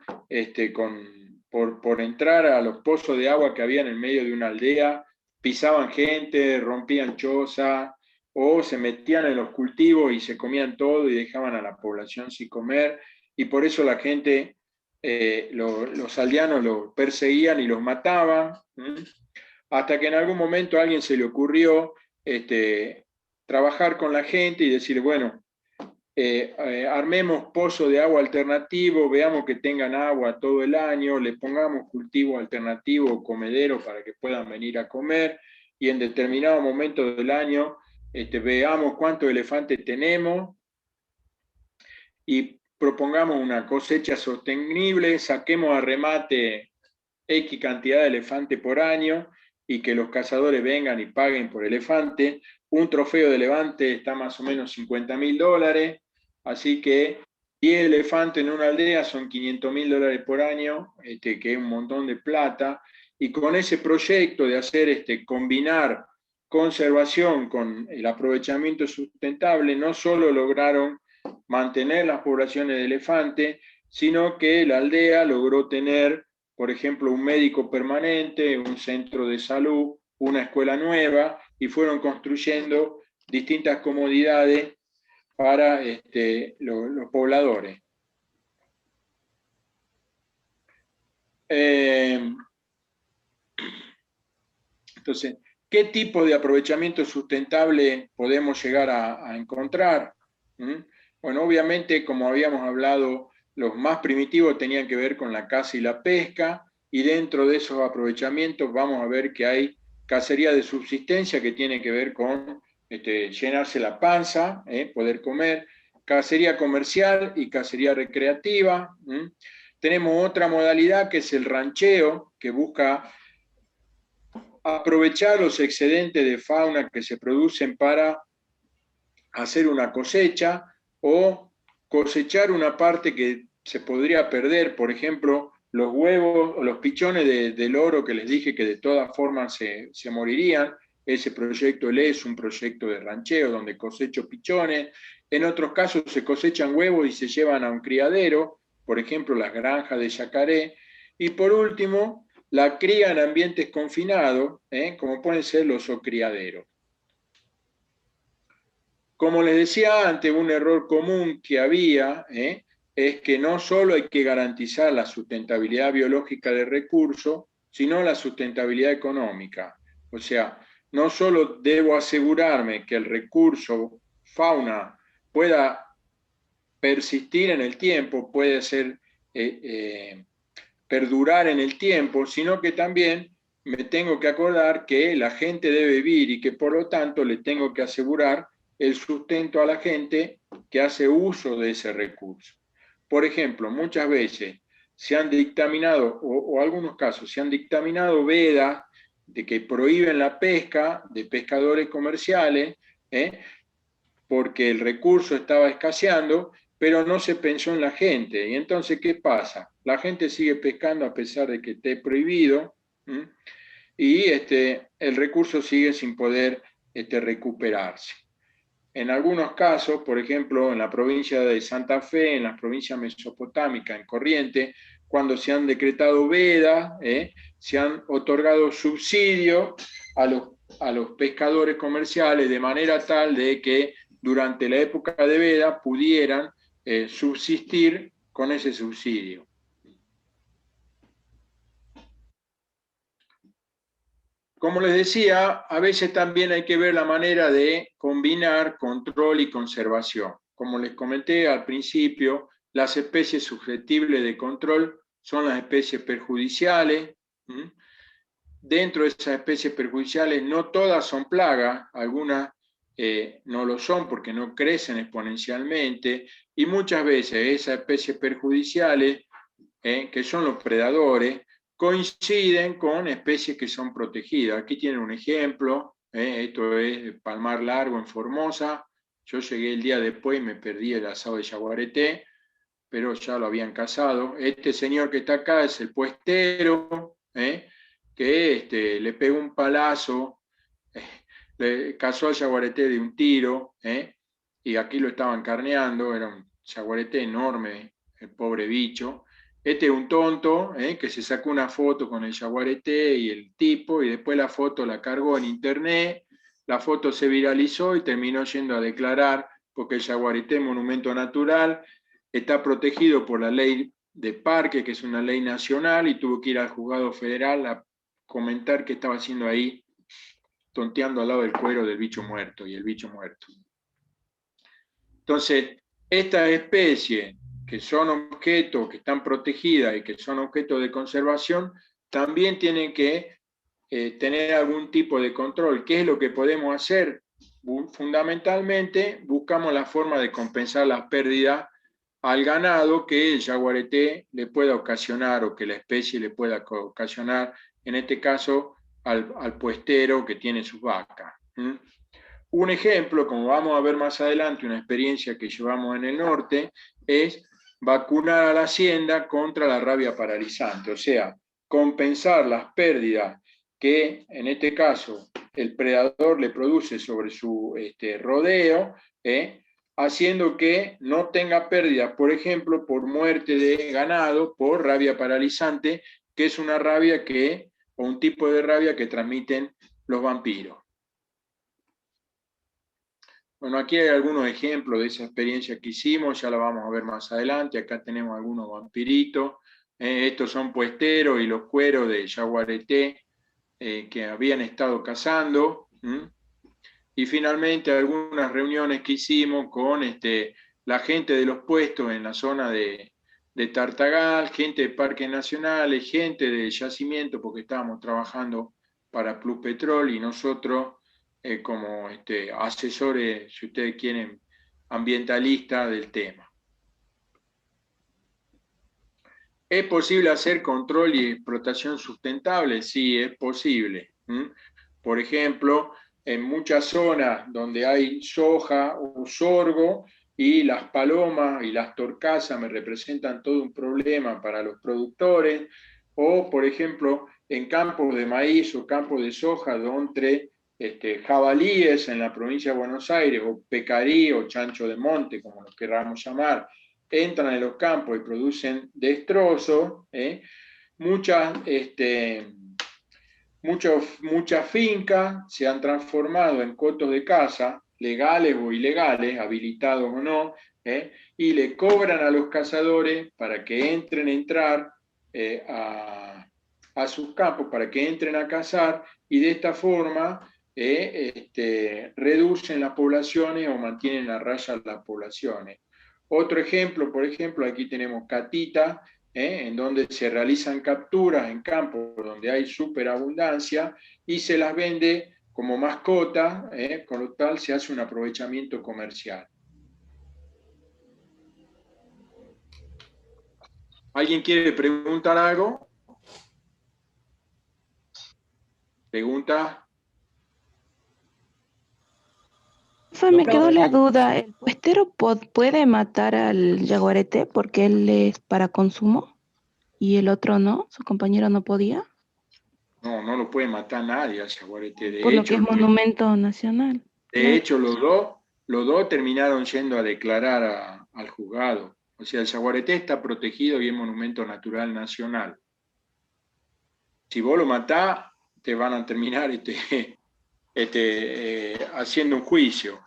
por entrar a los pozos de agua que había en el medio de una aldea, pisaban gente, rompían chozas, o se metían en los cultivos y se comían todo y dejaban a la población sin comer, y por eso la gente... los aldeanos los perseguían y los mataban, hasta que en algún momento a alguien se le ocurrió trabajar con la gente y decir, bueno, armemos pozos de agua alternativo, veamos que tengan agua todo el año, le pongamos cultivo alternativo o comedero para que puedan venir a comer, y en determinado momento del año veamos cuántos elefantes tenemos y propongamos una cosecha sostenible, saquemos a remate X cantidad de elefantes por año y que los cazadores vengan y paguen por elefante. Un trofeo de elefante está más o menos $50.000, así que 10 elefantes en una aldea son $500.000 por año, que es un montón de plata, y con ese proyecto de hacer combinar conservación con el aprovechamiento sustentable, no solo lograron mantener las poblaciones de elefantes, sino que la aldea logró tener, por ejemplo, un médico permanente, un centro de salud, una escuela nueva, y fueron construyendo distintas comodidades para los pobladores. Entonces, ¿qué tipo de aprovechamiento sustentable podemos llegar a encontrar? Bueno, obviamente, como habíamos hablado, los más primitivos tenían que ver con la caza y la pesca, y dentro de esos aprovechamientos vamos a ver que hay cacería de subsistencia, que tiene que ver con llenarse la panza, poder comer, cacería comercial y cacería recreativa. Tenemos otra modalidad que es el rancheo, que busca aprovechar los excedentes de fauna que se producen para hacer una cosecha, o cosechar una parte que se podría perder, por ejemplo, los huevos o los pichones del oro que les dije que de todas formas se morirían. Ese proyecto es un proyecto de rancheo donde cosecho pichones. En otros casos se cosechan huevos y se llevan a un criadero, por ejemplo, las granjas de yacaré. Y por último, la cría en ambientes confinados, como pueden ser los criaderos. Como les decía antes, un error común que había es que no solo hay que garantizar la sustentabilidad biológica del recurso, sino la sustentabilidad económica. O sea, no solo debo asegurarme que el recurso fauna pueda persistir en el tiempo, puede ser perdurar en el tiempo, sino que también me tengo que acordar que la gente debe vivir y que por lo tanto le tengo que asegurar el sustento a la gente que hace uso de ese recurso. Por ejemplo, muchas veces se han dictaminado, o algunos casos, se han dictaminado vedas de que prohíben la pesca de pescadores comerciales, porque el recurso estaba escaseando, pero no se pensó en la gente. Y entonces, ¿qué pasa? La gente sigue pescando a pesar de que esté prohibido, y el recurso sigue sin poder recuperarse. En algunos casos, por ejemplo, en la provincia de Santa Fe, en la provincia mesopotámica, en Corrientes, cuando se han decretado vedas, se han otorgado subsidios a los pescadores comerciales de manera tal de que durante la época de veda pudieran subsistir con ese subsidio. Como les decía, a veces también hay que ver la manera de combinar control y conservación. Como les comenté al principio, las especies susceptibles de control son las especies perjudiciales. Dentro de esas especies perjudiciales no todas son plagas, algunas no lo son porque no crecen exponencialmente, y muchas veces esas especies perjudiciales, que son los predadores, coinciden con especies que son protegidas. Aquí tienen un ejemplo, esto es palmar largo en Formosa. Yo llegué el día después y me perdí el asado de yaguareté, pero ya lo habían cazado. Este señor que está acá es el puestero, que le pegó un palazo, le cazó al yaguareté de un tiro, y aquí lo estaban carneando, era un yaguareté enorme, el pobre bicho. Este es un tonto, que se sacó una foto con el yaguareté y el tipo, y después la foto la cargó en internet, la foto se viralizó y terminó yendo a declarar, porque el yaguareté es monumento natural, está protegido por la ley de parque, que es una ley nacional, y tuvo que ir al juzgado federal a comentar qué estaba haciendo ahí, tonteando al lado del cuero del bicho muerto, y el bicho muerto. Entonces, estas especies que son objetos, que están protegidas y que son objetos de conservación, también tienen que tener algún tipo de control. ¿Qué es lo que podemos hacer? Fundamentalmente, buscamos la forma de compensar las pérdidas al ganado que el yaguareté le pueda ocasionar, o que la especie le pueda ocasionar, en este caso al puestero que tiene sus vacas. Un ejemplo, como vamos a ver más adelante, una experiencia que llevamos en el norte, es vacunar a la hacienda contra la rabia paralizante, o sea, compensar las pérdidas que en este caso el predador le produce sobre su rodeo, haciendo que no tenga pérdidas, por ejemplo, por muerte de ganado, por rabia paralizante, que es una rabia o un tipo de rabia que transmiten los vampiros. Bueno, aquí hay algunos ejemplos de esa experiencia que hicimos, ya la vamos a ver más adelante. Acá tenemos algunos vampiritos. Estos son puesteros y los cueros de yaguareté que habían estado cazando. Y finalmente algunas reuniones que hicimos con la gente de los puestos en la zona de Tartagal, gente de parques nacionales, gente de yacimiento, porque estábamos trabajando para Pluspetrol y nosotros como asesores, si ustedes quieren, ambientalistas del tema. ¿Es posible hacer control y explotación sustentable? Sí, es posible. Por ejemplo, en muchas zonas donde hay soja o sorgo, y las palomas y las torcasas me representan todo un problema para los productores, o por ejemplo en campos de maíz o campos de soja donde jabalíes en la provincia de Buenos Aires, o pecarí o chancho de monte, como lo queramos llamar, entran en los campos y producen destrozos, muchas fincas se han transformado en cotos de caza, legales o ilegales, habilitados o no, y le cobran a los cazadores para que entrar a sus campos, para que entren a cazar, y de esta forma reducen las poblaciones o mantienen a raya las poblaciones. Otro ejemplo, por ejemplo, aquí tenemos catita, en donde se realizan capturas en campos donde hay superabundancia y se las vende como mascota, con lo tal se hace un aprovechamiento comercial. ¿Alguien quiere preguntar algo? ¿Pregunta? Me quedó la duda, ¿el puestero puede matar al jaguarete porque él es para consumo y el otro no? ¿Su compañero no podía? No, no lo puede matar nadie al jaguarete. Por lo que es monumento nacional. De hecho, los dos terminaron yendo a declarar al juzgado. O sea, el jaguarete está protegido y es monumento natural nacional. Si vos lo matás, te van a terminar haciendo un juicio.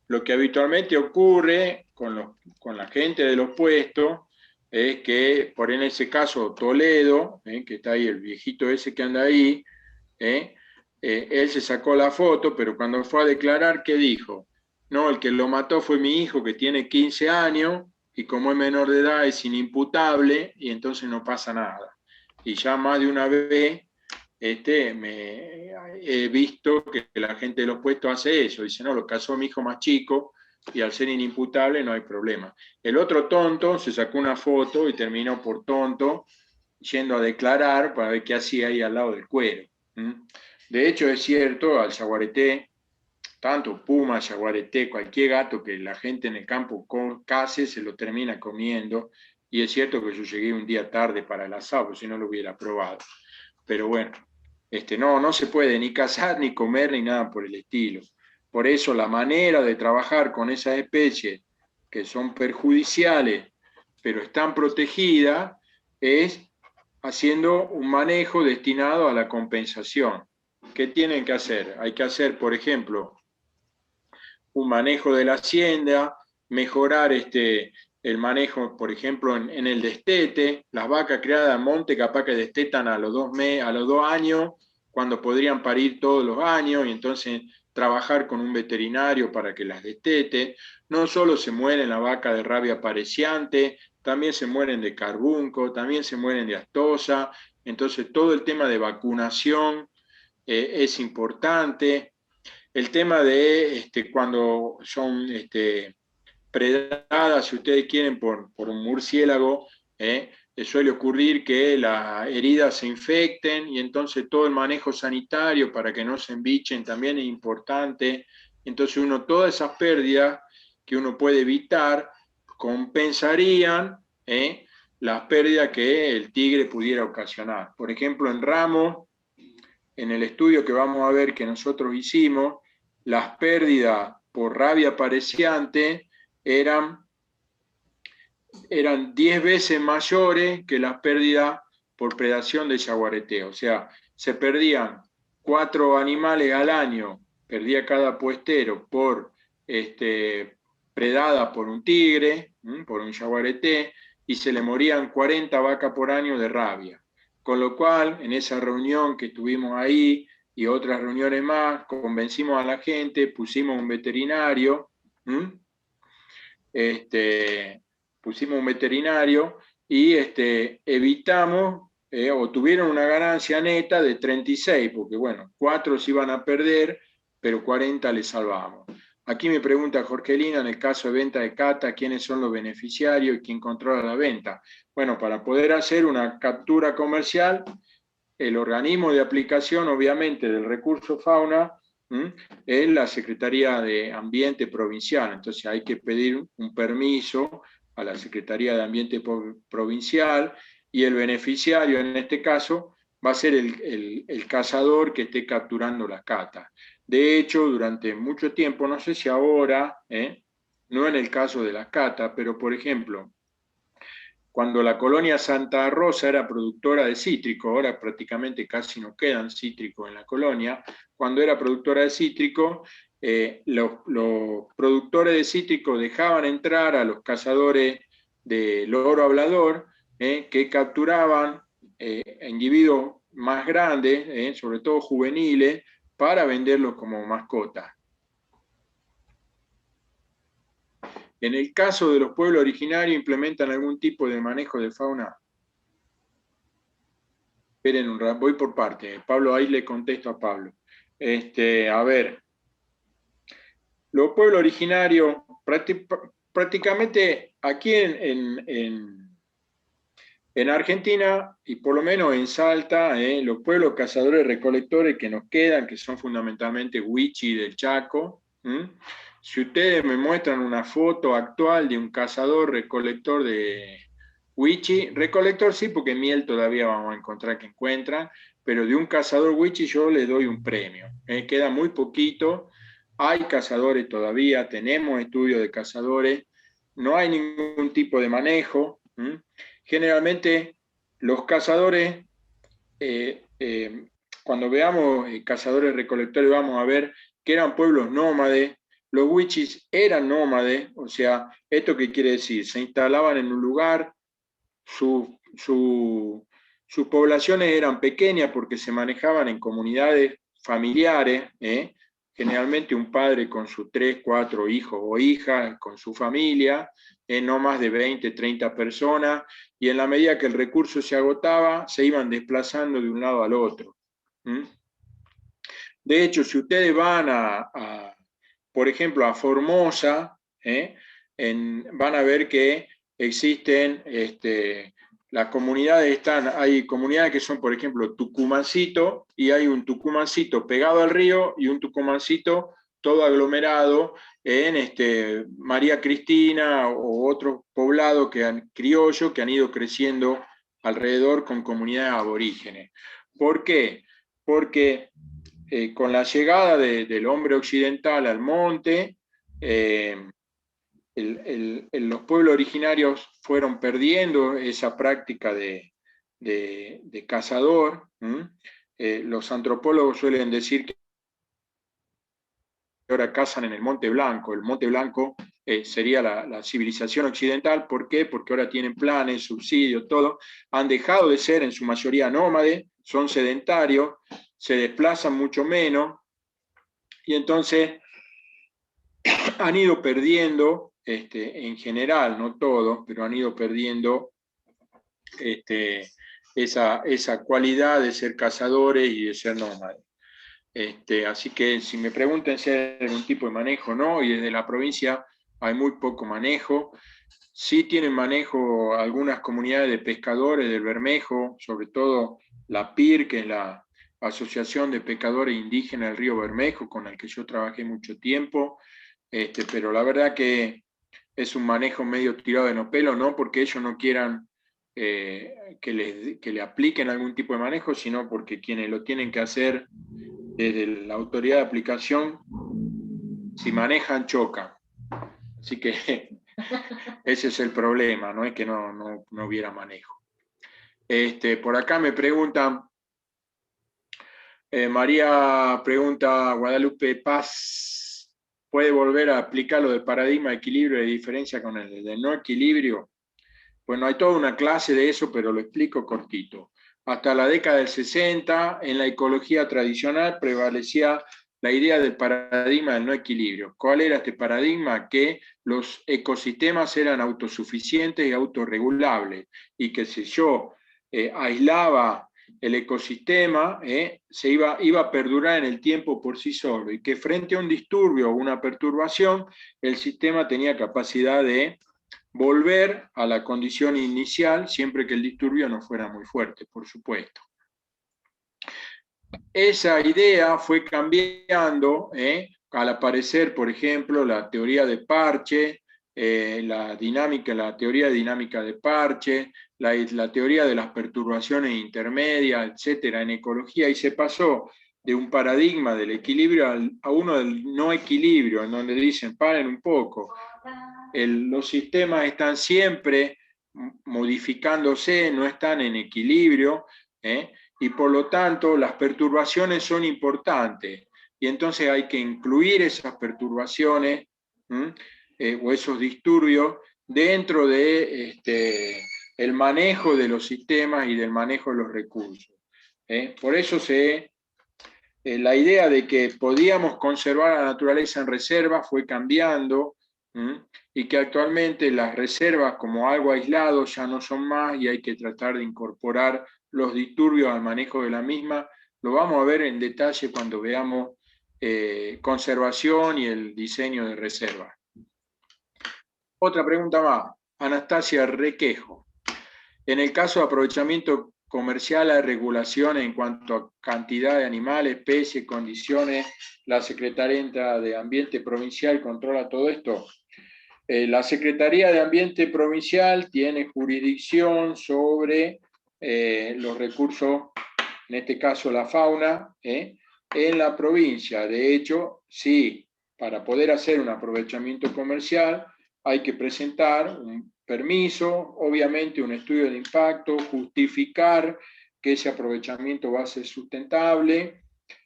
Lo que habitualmente ocurre con la gente de los puestos es que, por en ese caso, Toledo, que está ahí, el viejito ese que anda ahí, él se sacó la foto, pero cuando fue a declarar, ¿qué dijo? No, el que lo mató fue mi hijo, que tiene 15 años, y como es menor de edad es inimputable, y entonces no pasa nada. Y ya más de una vez he visto que la gente de los puestos hace eso, dice, no, lo casó mi hijo más chico, y al ser inimputable no hay problema. El otro tonto se sacó una foto y terminó por tonto, yendo a declarar para ver qué hacía ahí al lado del cuero. De hecho, es cierto, al jaguareté, tanto puma, jaguareté, cualquier gato que la gente en el campo case, se lo termina comiendo, y es cierto que yo llegué un día tarde para el asado, si no lo hubiera probado. Pero bueno, no se puede ni cazar, ni comer, ni nada por el estilo. Por eso la manera de trabajar con esas especies que son perjudiciales, pero están protegidas, es haciendo un manejo destinado a la compensación. ¿Qué tienen que hacer? Hay que hacer, por ejemplo, un manejo de la hacienda, mejorar el manejo, por ejemplo, en el destete. Las vacas criadas en monte capaz que destetan a los 2 años, cuando podrían parir todos los años, y entonces trabajar con un veterinario para que las destete. No solo se mueren las vacas de rabia pareciante, también se mueren de carbunco, también se mueren de astosa. Entonces todo el tema de vacunación es importante. El tema de cuando son predadas, si ustedes quieren, por un murciélago, suele ocurrir que las heridas se infecten, y entonces todo el manejo sanitario para que no se embichen también es importante. Entonces todas esas pérdidas que uno puede evitar compensarían las pérdidas que el tigre pudiera ocasionar. Por ejemplo, en Ramos, en el estudio que vamos a ver que nosotros hicimos, las pérdidas por rabia pareciante eran 10 veces mayores que las pérdidas por predación de jaguareté. O sea, se perdían 4 animales al año, perdía cada puestero por predada por un tigre, por un jaguareté, y se le morían 40 vacas por año de rabia. Con lo cual, en esa reunión que tuvimos ahí y otras reuniones más, convencimos a la gente, pusimos un veterinario, y evitamos, o tuvieron una ganancia neta de 36, porque bueno, 4 se iban a perder, pero 40 les salvamos. Aquí me pregunta Jorgelina, en el caso de venta de cata, ¿quiénes son los beneficiarios y quién controla la venta? Bueno, para poder hacer una captura comercial, el organismo de aplicación, obviamente, del recurso fauna es la Secretaría de Ambiente Provincial. Entonces hay que pedir un permiso a la Secretaría de Ambiente Provincial, y el beneficiario, en este caso, va a ser el cazador que esté capturando las catas. De hecho, durante mucho tiempo, no sé si ahora, no en el caso de las catas, pero por ejemplo, cuando la colonia Santa Rosa era productora de cítrico, ahora prácticamente casi no quedan cítricos en la colonia, cuando era productora de cítrico, los productores de cítrico dejaban entrar a los cazadores de loro hablador, que capturaban individuos más grandes, sobre todo juveniles, para venderlos como mascotas. En el caso de los pueblos originarios, ¿implementan algún tipo de manejo de fauna? Esperen un rato, voy por parte. Pablo, ahí le contesto a Pablo. A ver, los pueblos originarios, prácticamente aquí en Argentina, y por lo menos en Salta, los pueblos cazadores-recolectores que nos quedan, que son fundamentalmente Huichi del Chaco, si ustedes me muestran una foto actual de un cazador-recolector de Huichi, recolector sí, porque miel todavía vamos a encontrar que encuentran, pero de un cazador Huichi yo le doy un premio. Queda muy poquito, hay cazadores todavía, tenemos estudios de cazadores, no hay ningún tipo de manejo. Generalmente los cazadores, cuando veamos cazadores recolectores, vamos a ver que eran pueblos nómades. Los Huichis eran nómades, o sea, ¿esto qué quiere decir? Se instalaban en un lugar, sus poblaciones eran pequeñas porque se manejaban en comunidades familiares, generalmente un padre con sus 3, 4 hijos o hijas, con su familia, no más de 20, 30 personas, y en la medida que el recurso se agotaba, se iban desplazando de un lado al otro. De hecho, si ustedes van por ejemplo, a Formosa, van a ver que existen, las comunidades hay comunidades que son, por ejemplo, Tucumancito, y hay un Tucumancito pegado al río y un Tucumancito todo aglomerado en María Cristina o otros poblados criollos que han ido creciendo alrededor con comunidades aborígenes. ¿Por qué? Porque con la llegada del hombre occidental al monte, los pueblos originarios fueron perdiendo esa práctica de cazador. Los antropólogos suelen decir que ahora cazan en el Monte Blanco. El Monte Blanco sería la civilización occidental. ¿Por qué? Porque ahora tienen planes, subsidios, todo. Han dejado de ser en su mayoría nómades, son sedentarios, se desplazan mucho menos, y entonces han ido perdiendo, en general, no todos, pero han ido perdiendo esa cualidad de ser cazadores y de ser nómades. Así que si me preguntan si hay algún tipo de manejo, no, y desde la provincia hay muy poco manejo. Sí tienen manejo algunas comunidades de pescadores del Bermejo, sobre todo la PIR, que es la Asociación de Pescadores Indígenas del Río Bermejo, con el que yo trabajé mucho tiempo, pero la verdad que es un manejo medio tirado de no pelo, no porque ellos no quieran que le apliquen algún tipo de manejo, sino porque quienes lo tienen que hacer desde la autoridad de aplicación, si manejan, chocan. Así que ese es el problema, no es que no hubiera manejo. Por acá me preguntan, María pregunta, Guadalupe Paz, ¿puede volver a aplicar lo del paradigma de equilibrio y de diferencia con el de no equilibrio? Bueno, hay toda una clase de eso, pero lo explico cortito. Hasta la década del 60, en la ecología tradicional prevalecía la idea del paradigma del no equilibrio. ¿Cuál era este paradigma? Que los ecosistemas eran autosuficientes y autorregulables, y que si yo aislaba el ecosistema, se iba a perdurar en el tiempo por sí solo, y que frente a un disturbio o una perturbación, el sistema tenía capacidad de volver a la condición inicial, siempre que el disturbio no fuera muy fuerte, por supuesto. Esa idea fue cambiando al aparecer, por ejemplo, la teoría de parche, la teoría dinámica de parche, la teoría de las perturbaciones intermedias, etcétera, en ecología, y se pasó de un paradigma del equilibrio a uno del no equilibrio, en donde dicen, paren un poco, los sistemas están siempre modificándose, no están en equilibrio, y por lo tanto las perturbaciones son importantes, y entonces hay que incluir esas perturbaciones o esos disturbios dentro de el manejo de los sistemas y del manejo de los recursos. Por eso la idea de que podíamos conservar la naturaleza en reserva fue cambiando, y que actualmente las reservas como algo aislado ya no son más y hay que tratar de incorporar los disturbios al manejo de la misma. Lo vamos a ver en detalle cuando veamos conservación y el diseño de reservas. Otra pregunta más, Anastasia Requejo. En el caso de aprovechamiento comercial hay regulaciones en cuanto a cantidad de animales, especies, condiciones. ¿La Secretaría de Ambiente Provincial controla todo esto? La Secretaría de Ambiente Provincial tiene jurisdicción sobre los recursos, en este caso la fauna, en la provincia. De hecho, sí, para poder hacer un aprovechamiento comercial hay que presentar un permiso, obviamente un estudio de impacto, justificar que ese aprovechamiento va a ser sustentable,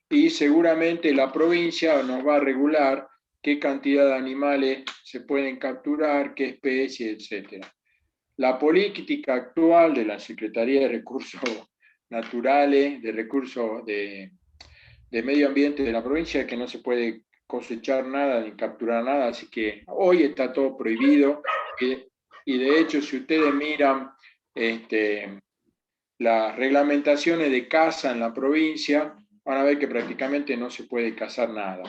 y seguramente la provincia nos va a regular qué cantidad de animales se pueden capturar, qué especies, etc. La política actual de la Secretaría de Recursos Naturales, de Recursos de Medio Ambiente de la provincia, es que no se puede cosechar nada ni capturar nada, así que hoy está todo prohibido, y de hecho si ustedes miran las reglamentaciones de caza en la provincia, van a ver que prácticamente no se puede cazar nada.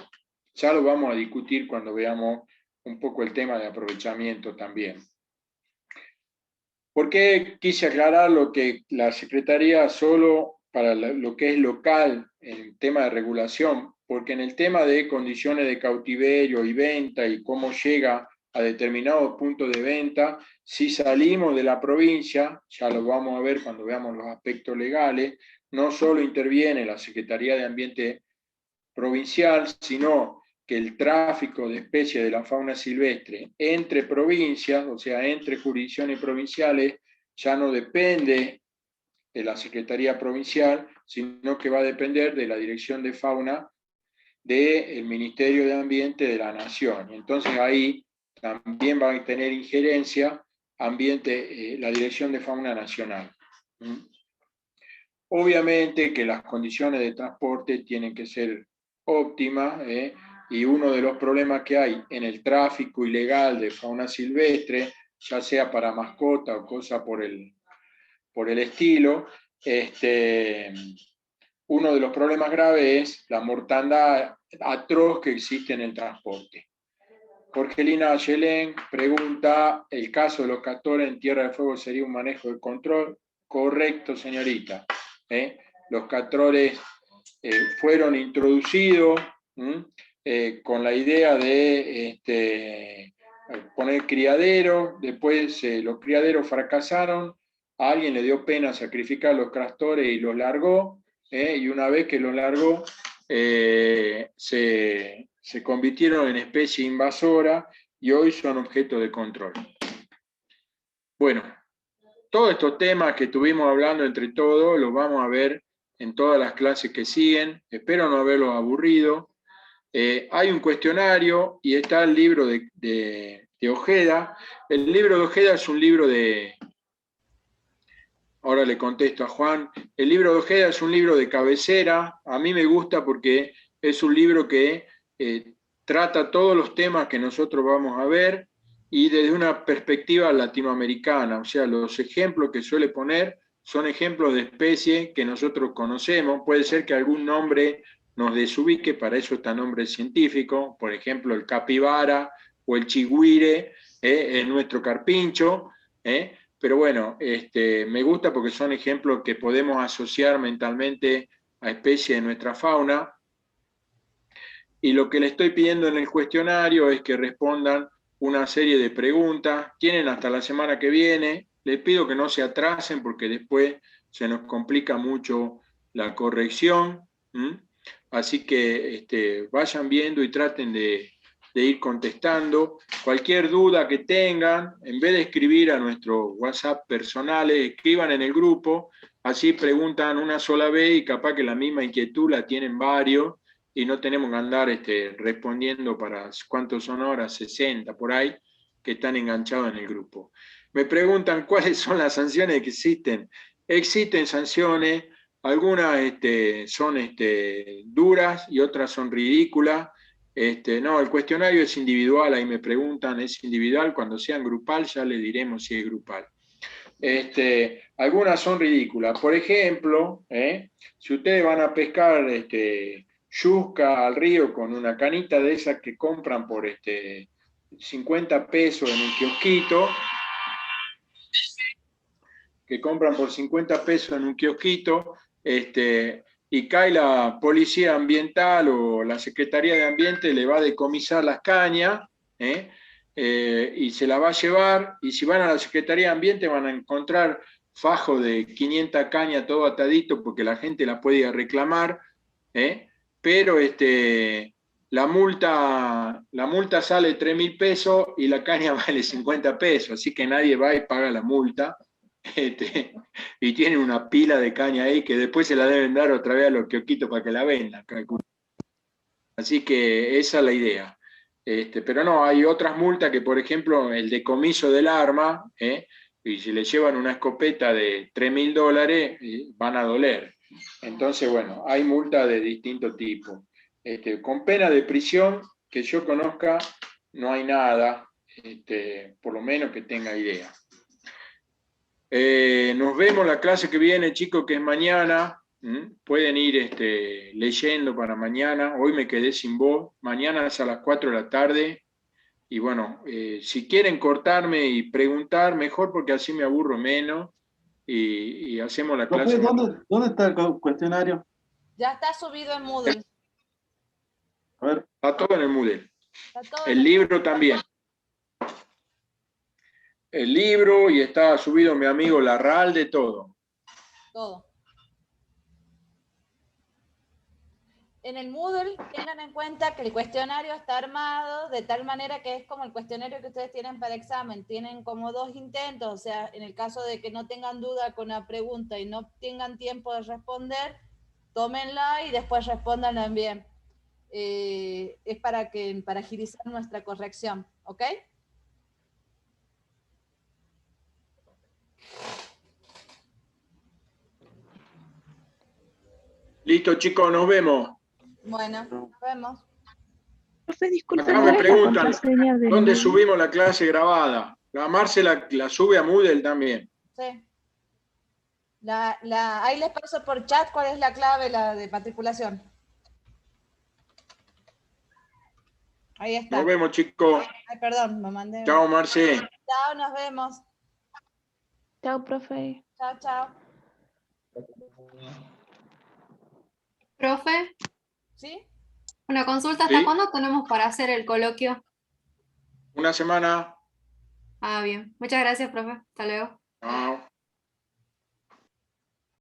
Ya lo vamos a discutir cuando veamos un poco el tema de aprovechamiento también. ¿Por qué quise aclarar lo que la Secretaría solo para lo que es local en el tema de regulación? Porque en el tema de condiciones de cautiverio y venta y cómo llega a determinados puntos de venta, si salimos de la provincia, ya lo vamos a ver cuando veamos los aspectos legales, no solo interviene la Secretaría de Ambiente Provincial, sino que el tráfico de especies de la fauna silvestre entre provincias, o sea, entre jurisdicciones provinciales, ya no depende de la Secretaría Provincial, sino que va a depender de la Dirección de Fauna del Ministerio de Ambiente de la Nación. Entonces ahí también va a tener injerencia la Dirección de Fauna Nacional. Obviamente que las condiciones de transporte tienen que ser óptimas, y uno de los problemas que hay en el tráfico ilegal de fauna silvestre, ya sea para mascota o cosa por el estilo, uno de los problemas graves es la mortandad atroz que existe en el transporte. Jorgelina Yelén pregunta, ¿el caso de los castores en Tierra del Fuego sería un manejo de control? Correcto, señorita. Los castores fueron introducidos con la idea de poner criaderos, después los criaderos fracasaron, a alguien le dio pena sacrificar los castores y los largó, y una vez que los largó, se convirtieron en especie invasora y hoy son objeto de control. Bueno, todos estos temas que estuvimos hablando entre todos los vamos a ver en todas las clases que siguen. Espero no haberlos aburrido. Hay un cuestionario y está el libro de Ojeda. El libro de Ojeda es un libro de... Ahora le contesto a Juan. El libro de Ojeda es un libro de cabecera. A mí me gusta porque es un libro que trata todos los temas que nosotros vamos a ver y desde una perspectiva latinoamericana. O sea, los ejemplos que suele poner son ejemplos de especies que nosotros conocemos. Puede ser que algún nombre nos desubique, para eso está nombre científico. Por ejemplo, el capibara o el chigüire es nuestro carpincho. Pero bueno, me gusta porque son ejemplos que podemos asociar mentalmente a especies de nuestra fauna. Y lo que le estoy pidiendo en el cuestionario es que respondan una serie de preguntas. Tienen hasta la semana que viene. Les pido que no se atrasen porque después se nos complica mucho la corrección. Así que vayan viendo y traten de ir contestando. Cualquier duda que tengan, en vez de escribir a nuestro WhatsApp personales, escriban en el grupo, así preguntan una sola vez y capaz que la misma inquietud la tienen varios y no tenemos que andar respondiendo para cuántos son horas, 60 por ahí, que están enganchados en el grupo. Me preguntan cuáles son las sanciones que existen. Existen sanciones algunas son duras y otras son ridículas. No, el cuestionario es individual, ahí me preguntan, es individual, cuando sean grupal ya le diremos si es grupal. Algunas son ridículas. Por ejemplo, si ustedes van a pescar yusca al río con una canita de esas que compran por 50 pesos en un kiosquito, y cae la policía ambiental o la Secretaría de Ambiente, le va a decomisar las cañas, y se la va a llevar, y si van a la Secretaría de Ambiente van a encontrar fajo de 500 cañas todo atadito porque la gente la puede ir a reclamar, pero la multa sale 3.000 pesos y la caña vale 50 pesos, así que nadie va y paga la multa, y tienen una pila de caña ahí que después se la deben dar otra vez a los kiosquitos para que la vendan. Así que esa es la idea. Pero no, hay otras multas que, por ejemplo, el decomiso del arma, y si le llevan una escopeta de $3.000, van a doler. Entonces, bueno, hay multas de distinto tipo. Con pena de prisión, que yo conozca, no hay nada, por lo menos que tenga idea. Nos vemos la clase que viene, chicos, que es mañana. Pueden ir leyendo para mañana. Hoy me quedé sin voz. Mañana es a las 4 de la tarde. Y bueno, si quieren cortarme y preguntar, mejor, porque así me aburro menos. Y hacemos la clase. ¿Dónde está el cuestionario? Ya está subido en Moodle. A ver. Está todo en el Moodle. Está todo El libro también. El libro, y está subido mi amigo Larralde, todo. Todo. En el Moodle tengan en cuenta que el cuestionario está armado de tal manera que es como el cuestionario que ustedes tienen para examen. Tienen como 2 intentos, o sea, en el caso de que no tengan duda con la pregunta y no tengan tiempo de responder, tómenla y después respóndanla bien. Es para agilizar nuestra corrección, ¿ok? Listo, chicos, nos vemos. Bueno, nos vemos. Profe, disculpe, Acá ¿no me es la preguntan, contraseña del ¿dónde Moodle? subimos la clase grabada? La Marce la sube a Moodle también. Sí. Ahí les paso por chat cuál es la clave la de matriculación. Ahí está. Nos vemos, chicos. Ay, perdón, me mandé. Chao, Marce. Chao, nos vemos. Chao, profe. Chao, chao. Profe, ¿Sí? una consulta, ¿hasta Sí. cuándo tenemos para hacer el coloquio? Una semana. Ah, bien. Muchas gracias, profe. Hasta luego. Chao.